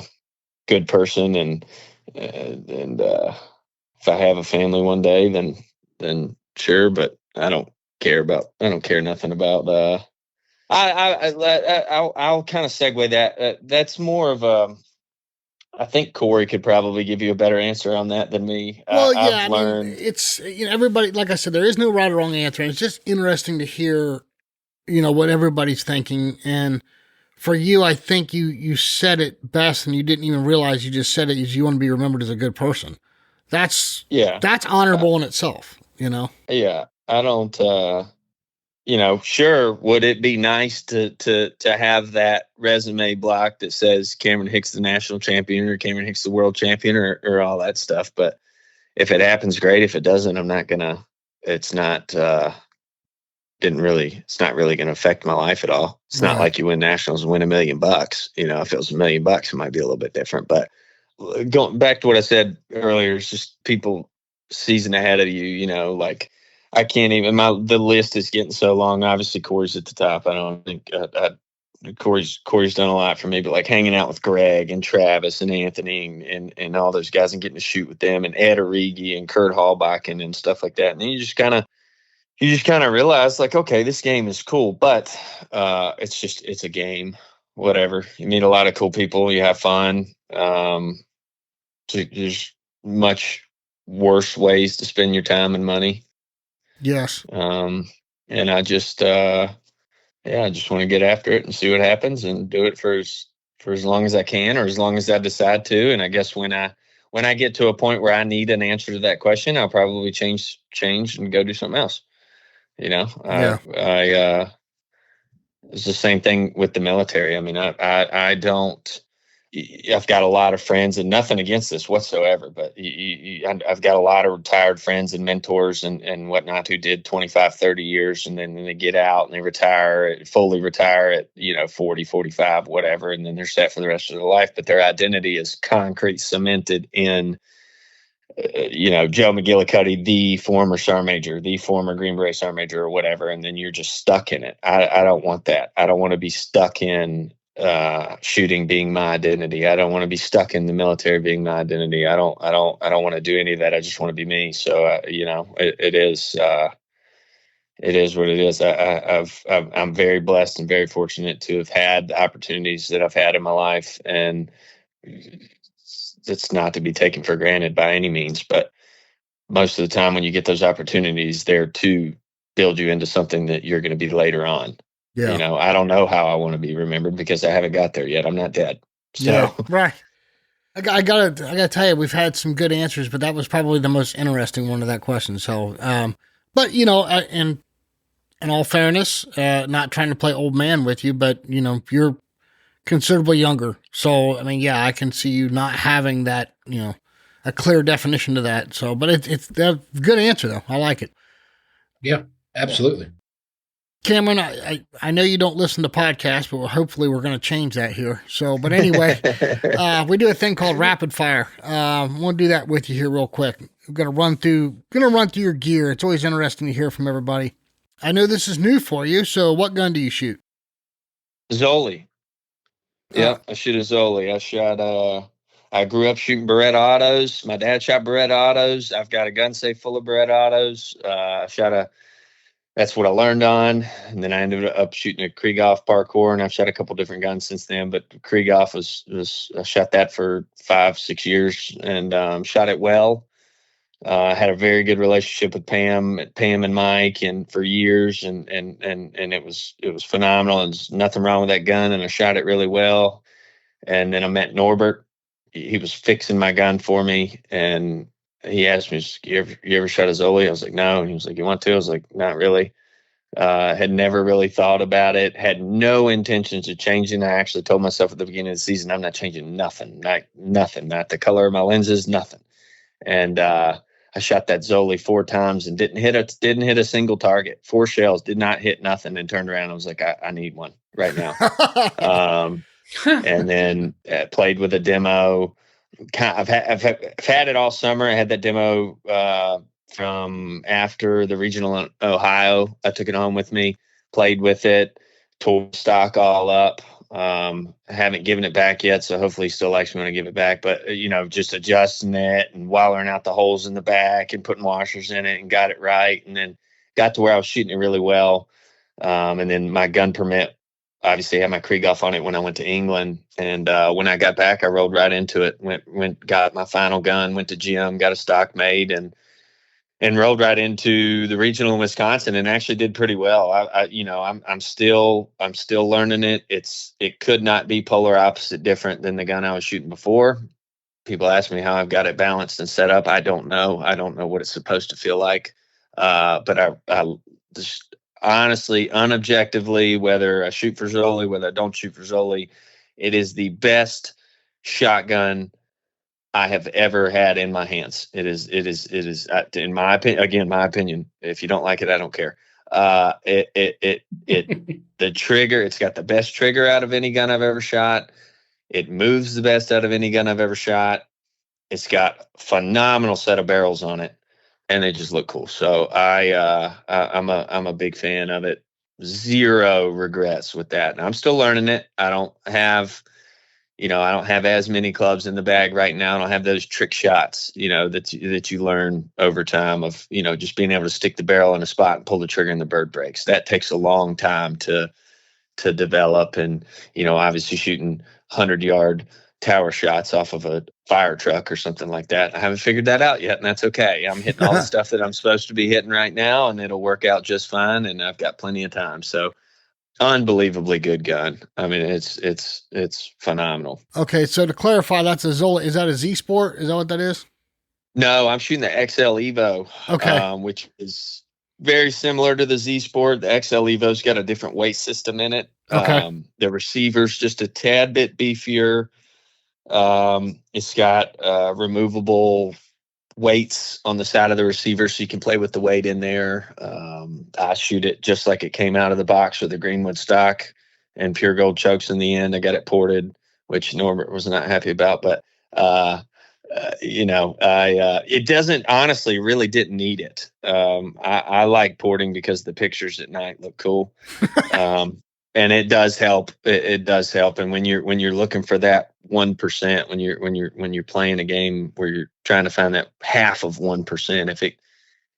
good person. And if I have a family one day, then sure. But I don't care nothing about, I'll kind of segue that. That's more of a. I think Corey could probably give you a better answer on that than me. Well, I've learned. It's everybody. Like I said, there is no right or wrong answer, and it's just interesting to hear, what everybody's thinking. And for you, I think you said it best, and you didn't even realize you just said it. Is you want to be remembered as a good person. That's honorable in itself. Yeah, I don't. Sure. Would it be nice to have that resume block that says Cameron Hicks, the national champion, or Cameron Hicks, the world champion, or all that stuff? But if it happens, great. If it doesn't, I'm not gonna. It's not. It's not really gonna affect my life at all. It's not like you win nationals and win $1 million. If it was $1 million, it might be a little bit different. But going back to what I said earlier, it's just people season ahead of you. Like. I can't even. The list is getting so long. Obviously, Corey's at the top. I don't think Corey's done a lot for me, but like hanging out with Greg and Travis and Anthony and all those guys and getting to shoot with them and Ed Origi and Kurt Hallbacken and stuff like that. And then you just kind of realize like, okay, this game is cool, but it's a game. Whatever. You meet a lot of cool people. You have fun. There's much worse ways to spend your time and money. Yes. And I just, I just want to get after it and see what happens and do it for as long as I can, or as long as I decide to. And I guess when I get to a point where I need an answer to that question, I'll probably change and go do something else. It's the same thing with the military. I mean, I don't. I've got a lot of friends, and nothing against this whatsoever, but I've got a lot of retired friends and mentors and whatnot who did 25, 30 years, and then they get out and they fully retire at, 40, 45, whatever. And then they're set for the rest of their life, but their identity is concrete cemented in, Joe McGillicuddy, the former Sergeant Major, the former Green Beret Sergeant Major or whatever. And then you're just stuck in it. I don't want that. I don't want to be stuck in, shooting being my identity. I don't want to be stuck in the military being my identity. I don't want to do any of that. I just want to be me. So, it is what it is. I'm very blessed and very fortunate to have had the opportunities that I've had in my life, and it's not to be taken for granted by any means, but most of the time when you get those opportunities, they're to build you into something that you're going to be later on. Yeah. You know, I don't know how I want to be remembered because I haven't got there yet. I'm not dead. So Yeah, right. I gotta tell you, we've had some good answers, but that was probably the most interesting one of that question. So, but you know, in all fairness, not trying to play old man with you, but you know, you're considerably younger. So, I mean, yeah, I can see you not having that, you know, a clear definition to that. So, but it's a good answer though. I like it. Yeah, absolutely. Cameron, I know you don't listen to podcasts, but hopefully we're going to change that here. So, but anyway, we do a thing called rapid fire. We'll do that with you here real quick. I'm going to run through your gear. It's always interesting to hear from everybody. I know this is new for you. So what gun do you shoot? Zoli. Yeah, I shoot a Zoli. I grew up shooting Beretta autos. My dad shot Beretta autos. I've got a gun safe full of Beretta autos. That's what I learned on. And then I ended up shooting a Krieghoff parkour, and I've shot a couple different guns since then. But Krieghoff was I shot that for 5-6 years and shot it well. I had a very good relationship with Pam and Mike, and for years, and it was phenomenal. And there's nothing wrong with that gun, and I shot it really well. And then I met Norbert. He was fixing my gun for me, and he asked me, you ever shot a Zoli? I was like, no. And he was like, you want to? I was like, not really. Had never really thought about it. Had no intentions of changing. I actually told myself at the beginning of the season, I'm not changing nothing. Not the color of my lenses, nothing. And I shot that Zoli 4 times and didn't hit a single target. 4 shells, did not hit nothing, and turned around. I was like, I need one right now. And then played with a demo. I've had it all summer. I had that demo from after the regional in Ohio. I took it home with me, played with it, tore stock all up. I haven't given it back yet, so hopefully he still likes me when I give it back. But, you know, just adjusting it and wallering out the holes in the back and putting washers in it and got it right. And then got to where I was shooting it really well. And then my gun permit, obviously had my Krieghoff on it when I went to England. And when I got back, I rolled right into it, got my final gun, went to GM, got a stock made, and rolled right into the regional in Wisconsin and actually did pretty well. I'm still learning it. It could not be polar opposite different than the gun I was shooting before. People ask me how I've got it balanced and set up. I don't know. I don't know what it's supposed to feel like. But I just honestly, unobjectively, whether I shoot for Zoli, whether I don't shoot for Zoli, it is the best shotgun I have ever had in my hands. It is in my opinion, again, my opinion. If you don't like it, I don't care. The trigger, it's got the best trigger out of any gun I've ever shot. It moves the best out of any gun I've ever shot. It's got a phenomenal set of barrels on it, and they just look cool. So I'm a big fan of it. Zero regrets with that. And I'm still learning it. I don't have as many clubs in the bag right now. I don't have those trick shots, that you learn over time of, just being able to stick the barrel in a spot and pull the trigger and the bird breaks. That takes a long time to develop. And, obviously shooting 100-yard tower shots off of a fire truck or something like that. I haven't figured that out yet, and that's okay. I'm hitting all the stuff that I'm supposed to be hitting right now, and it'll work out just fine. And I've got plenty of time. So unbelievably good gun. I mean, it's phenomenal. Okay. So to clarify, that's a Zoli. Is that a Z Sport? Is that what that is? No, I'm shooting the XL Evo. Okay. Which is very similar to the Z Sport. The XL Evo's got a different weight system in it. Okay. The receiver's just a tad bit beefier. It's got removable weights on the side of the receiver, so you can play with the weight in there. I shoot it just like it came out of the box with a Greenwood stock and pure gold chokes in the end. I got it ported, which Norbert was not happy about, but it doesn't, honestly, really didn't need it. I like porting because the pictures at night look cool. And it does help. It does help. And when you're looking for that 1%, when you're playing a game where you're trying to find that half of 1%,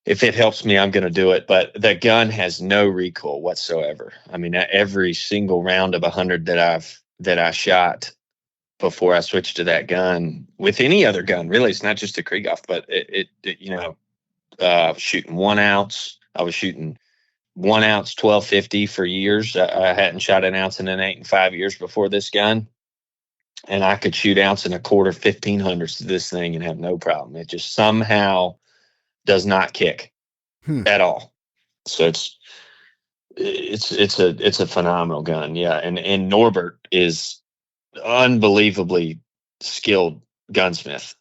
if it helps me, I'm going to do it. But the gun has no recoil whatsoever. I mean, every single round of 100 that I shot before I switched to that gun, with any other gun, really, it's not just a Krieghoff, but shooting 1 ounce. I was shooting 1 ounce 1250 for years. I hadn't shot an ounce and an 8 in 5 years before this gun. And I could shoot ounce and a quarter 1500s to this thing and have no problem. It just somehow does not kick at all. So it's a phenomenal gun. Yeah. And Norbert is unbelievably skilled gunsmith.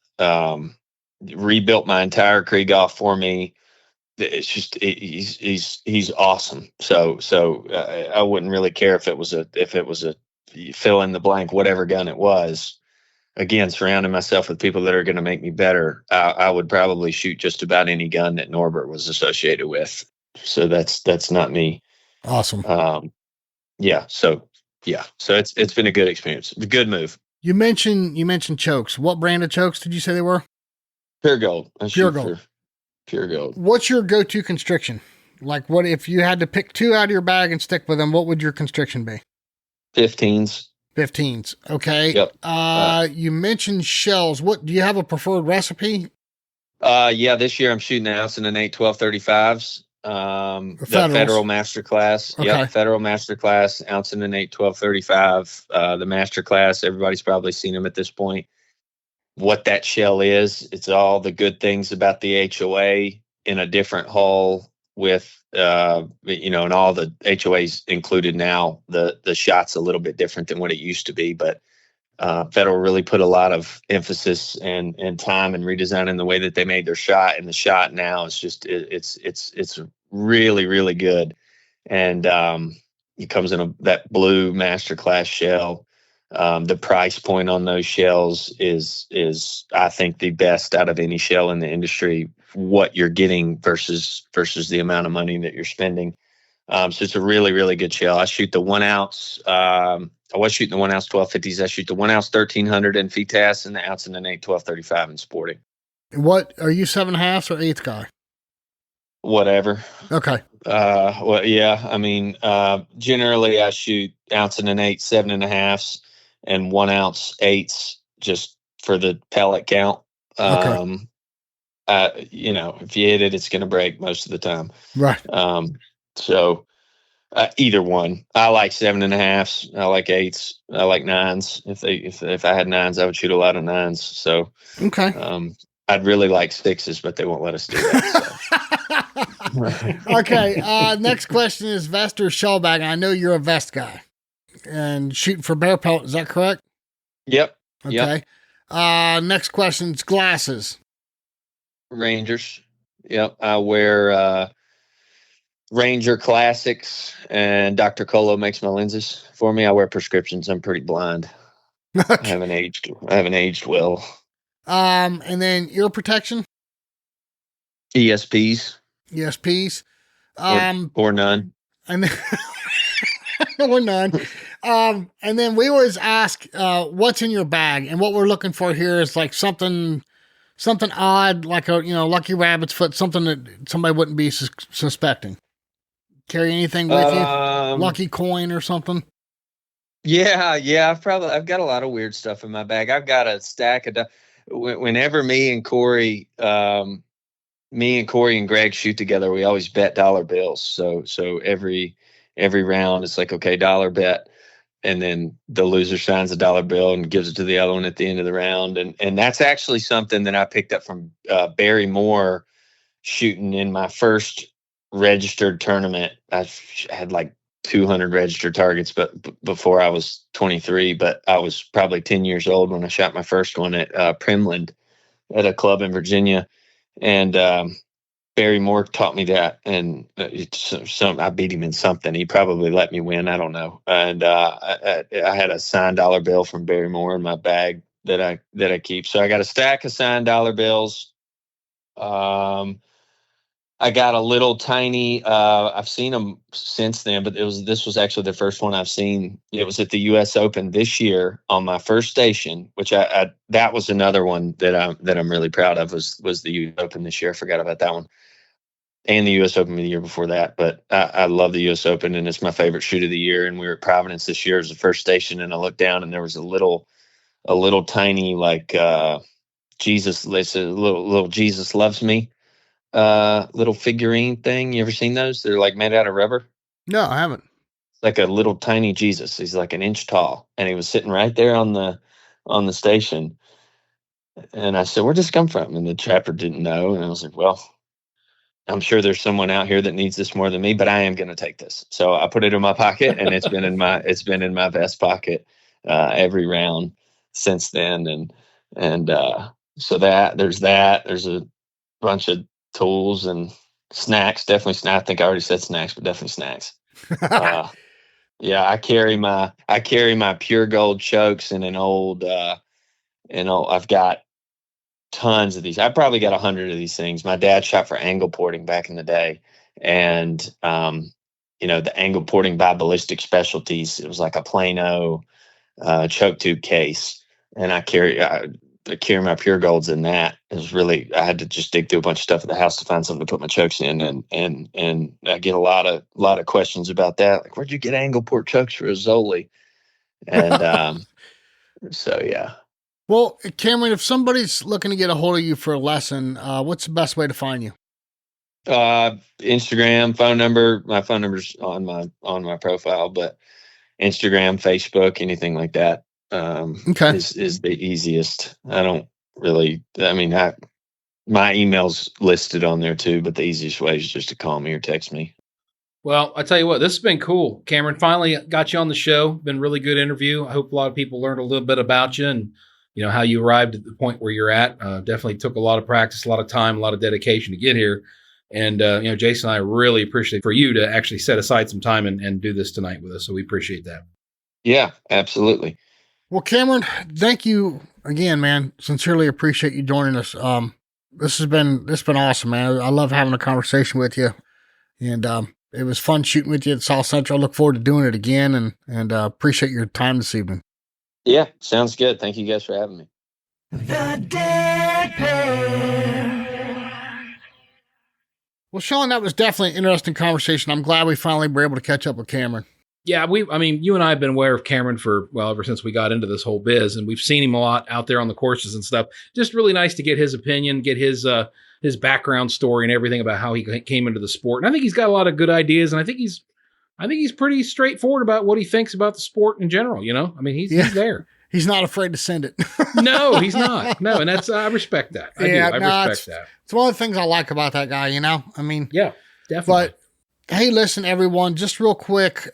Rebuilt my entire Krieghoff for me. It's just he's awesome. So I wouldn't really care if it was a fill in the blank whatever gun it was. Again, surrounding myself with people that are going to make me better. I would probably shoot just about any gun that Norbert was associated with. So that's not me. Awesome. Yeah. So it's been a good experience. A good move. You mentioned chokes. What brand of chokes did you say they were? Pure gold. Pure gold. Pure gold. What's your go-to constriction? Like, what if you had to pick 2 out of your bag and stick with them? What would your constriction be? 15s. Okay. Yep. You mentioned shells. What do you have a preferred recipe? Yeah, this year I'm shooting an ounce and an 8 1235s. The Federal Master Class. Okay. Yep, Federal Master Class, ounce and an 8 1235. The Master Class, everybody's probably seen them at this point. What that shell is, it's all the good things about the HOA in a different hull with, and all the HOAs included now. The shot's a little bit different than what it used to be, but Federal really put a lot of emphasis and time and redesigning the way that they made their shot. And the shot now is just, it's really, really good. And it comes in that blue Master Class shell. The price point on those shells is I think the best out of any shell in the industry, what you're getting versus the amount of money that you're spending. So it's a really, really good shell. I shoot the 1 ounce. I was shooting the 1 ounce 1250s. I shoot the 1 ounce 1300 in FTAS and the ounce and an 8 1235 in sporting. What are you, 7.5 or 8th guy? Whatever. Okay. Well, yeah. I mean, generally I shoot ounce and an 8 7.5s and 1 ounce 8s just for the pellet count. Okay. If you hit it, it's going to break most of the time. Right. So either one. I like 7.5s. I like 8s. I like 9s. If I had 9s, I would shoot a lot of 9s. So okay. I'd really like 6s, but they won't let us do that. So. Okay. Next question is vest or shell bag. I know you're a vest guy and shooting for bear pelt. Is that correct? Yep. Okay. Yep. Next question is glasses. Rangers. Yep. I wear Ranger Classics, and Dr. Colo makes my lenses for me. I wear prescriptions. I'm pretty blind. Okay. I haven't aged well. And then ear protection? ESPs. Or none. And then or none. And then we always ask, what's in your bag? And what we're looking for here is like something odd, like a, lucky rabbit's foot, something that somebody wouldn't be suspecting. Carry anything with you? Lucky coin or something? Yeah. I've got a lot of weird stuff in my bag. I've got a stack of, whenever me and Corey and Greg shoot together, we always bet dollar bills. So every round it's like, okay, dollar bet. And then the loser signs a dollar bill and gives it to the other one at the end of the round. And that's actually something that I picked up from Barry Moore shooting in my first registered tournament. I had like 200 registered targets, but before I was 23, but I was probably 10 years old when I shot my first one at Primland at a club in Virginia. And Barry Moore taught me that, and I beat him in something. He probably let me win. I don't know. And I had a signed dollar bill from Barry Moore in my bag that I keep. So I got a stack of signed dollar bills. I got a little tiny. I've seen them since then, but this was actually the first one I've seen. It was at the U.S. Open this year on my first station, which that was another one that I'm really proud of. Was the U.S. Open this year? I forgot about that one, and the U.S. Open the year before that. But I love the U.S. Open, and it's my favorite shoot of the year. And we were at Providence this year as the first station, and I looked down, and there was a little tiny like Jesus. It's a little Jesus Loves Me. little figurine thing. You ever seen those? They're like made out of rubber. No, I haven't. Like a little tiny Jesus. He's like an inch tall, and he was sitting right there on the station. And I said, "Where'd this come from?" And the trapper didn't know. And I was like, "Well, I'm sure there's someone out here that needs this more than me, but I am going to take this." So I put it in my pocket, and it's been in my vest pocket every round since then. And so there's a bunch of tools and snacks. Definitely snacks. I think I already said snacks, but definitely snacks. Yeah, I carry my pure gold chokes and an old, I've got tons of these. I probably got 100 of these things. My dad shot for angle porting back in the day, and the angle porting by Ballistic Specialties. It was like a Plano choke tube case, and I carry my pure golds in that. It was really, I had to just dig through a bunch of stuff at the house to find something to put my chokes in, and I get a lot of questions about that, like, where'd you get angle port chokes for a Zoli? And so yeah. Well, Cameron, if somebody's looking to get a hold of you for a lesson, what's the best way to find you? Instagram, phone number. My phone number's on my profile, but Instagram, Facebook, anything like that is the easiest. I don't really, my email's listed on there too, but the easiest way is just to call me or text me. Well, I tell you what, this has been cool. Cameron, finally got you on the show. Been a really good interview. I hope a lot of people learned a little bit about you and how you arrived at the point where you're at. Definitely took a lot of practice, a lot of time, a lot of dedication to get here. And, Jason and I really appreciate for you to actually set aside some time and do this tonight with us. So we appreciate that. Yeah, absolutely. Well, Cameron, thank you again, man. Sincerely appreciate you joining us. This has been awesome, man. I love having a conversation with you, and it was fun shooting with you at South Central. I look forward to doing it again, and appreciate your time this evening. Yeah, sounds good. Thank you guys for having me. The Dead Pair. Well, Sean, that was definitely an interesting conversation. I'm glad we finally were able to catch up with Cameron. Yeah, you and I have been aware of Cameron ever since we got into this whole biz, and we've seen him a lot out there on the courses and stuff. Just really nice to get his opinion, get his background story and everything about how he came into the sport. And I think he's got a lot of good ideas, and I think he's pretty straightforward about what he thinks about the sport in general. He's there. He's not afraid to send it. No, he's not. No, and I respect that. I respect that. It's one of the things I like about that guy, Yeah, definitely. But hey, listen, everyone, just real quick,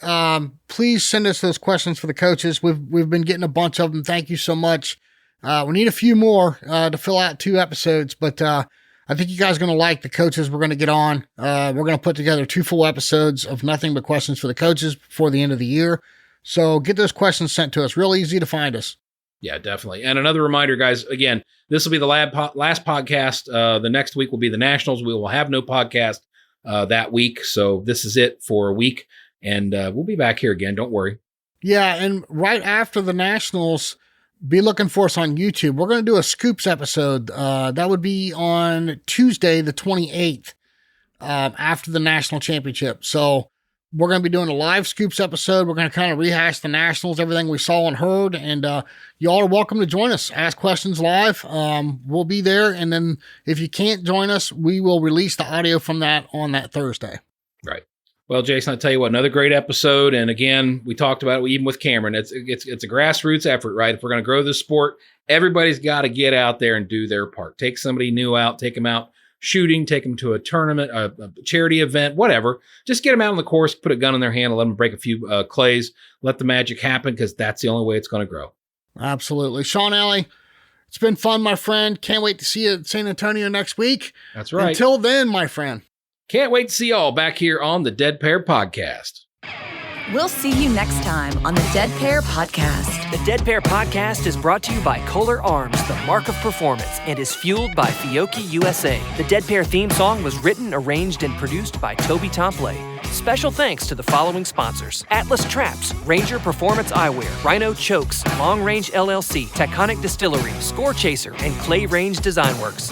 please send us those questions for the coaches. We've been getting a bunch of them. Thank you so much. We need a few more to fill out 2 episodes, but I think you guys are going to like the coaches we're going to get on. We're going to put together 2 full episodes of nothing but questions for the coaches before the end of the year. So get those questions sent to us. Real easy to find us. Yeah, definitely. And another reminder, guys, again, this will be the last podcast. The next week will be the Nationals. We will have no podcast that week. So this is it for a week. And we'll be back here again. Don't worry. Yeah. And right after the Nationals, be looking for us on YouTube. We're going to do a Scoops episode. That would be on Tuesday, the 28th, after the National Championship. So we're going to be doing a live Scoops episode. We're going to kind of rehash the Nationals, everything we saw and heard. And y'all are welcome to join us. Ask questions live. We'll be there. And then if you can't join us, we will release the audio from that on that Thursday. Right. Well, Jason, I tell you what, another great episode. And again, we talked about it even with Cameron. It's a grassroots effort, right? If we're going to grow this sport, everybody's got to get out there and do their part. Take somebody new out, take them out shooting, take them to a tournament, a charity event, whatever. Just get them out on the course, put a gun in their hand, and let them break a few clays. Let the magic happen, because that's the only way it's going to grow. Absolutely. Sean Alley, it's been fun, my friend. Can't wait to see you at San Antonio next week. That's right. Until then, my friend. Can't wait to see y'all back here on the Dead Pair Podcast. We'll see you next time on the Dead Pair Podcast. The Dead Pair Podcast is brought to you by Kolar Arms, the mark of performance, and is fueled by Fiocchi USA. The Dead Pair theme song was written, arranged, and produced by Toby Tomplay. Special thanks to the following sponsors: Atlas Traps, Ranger Performance Eyewear, Rhino Chokes, Long Range LLC, Taconic Distillery, Score Chaser, and Clay Range Design Works.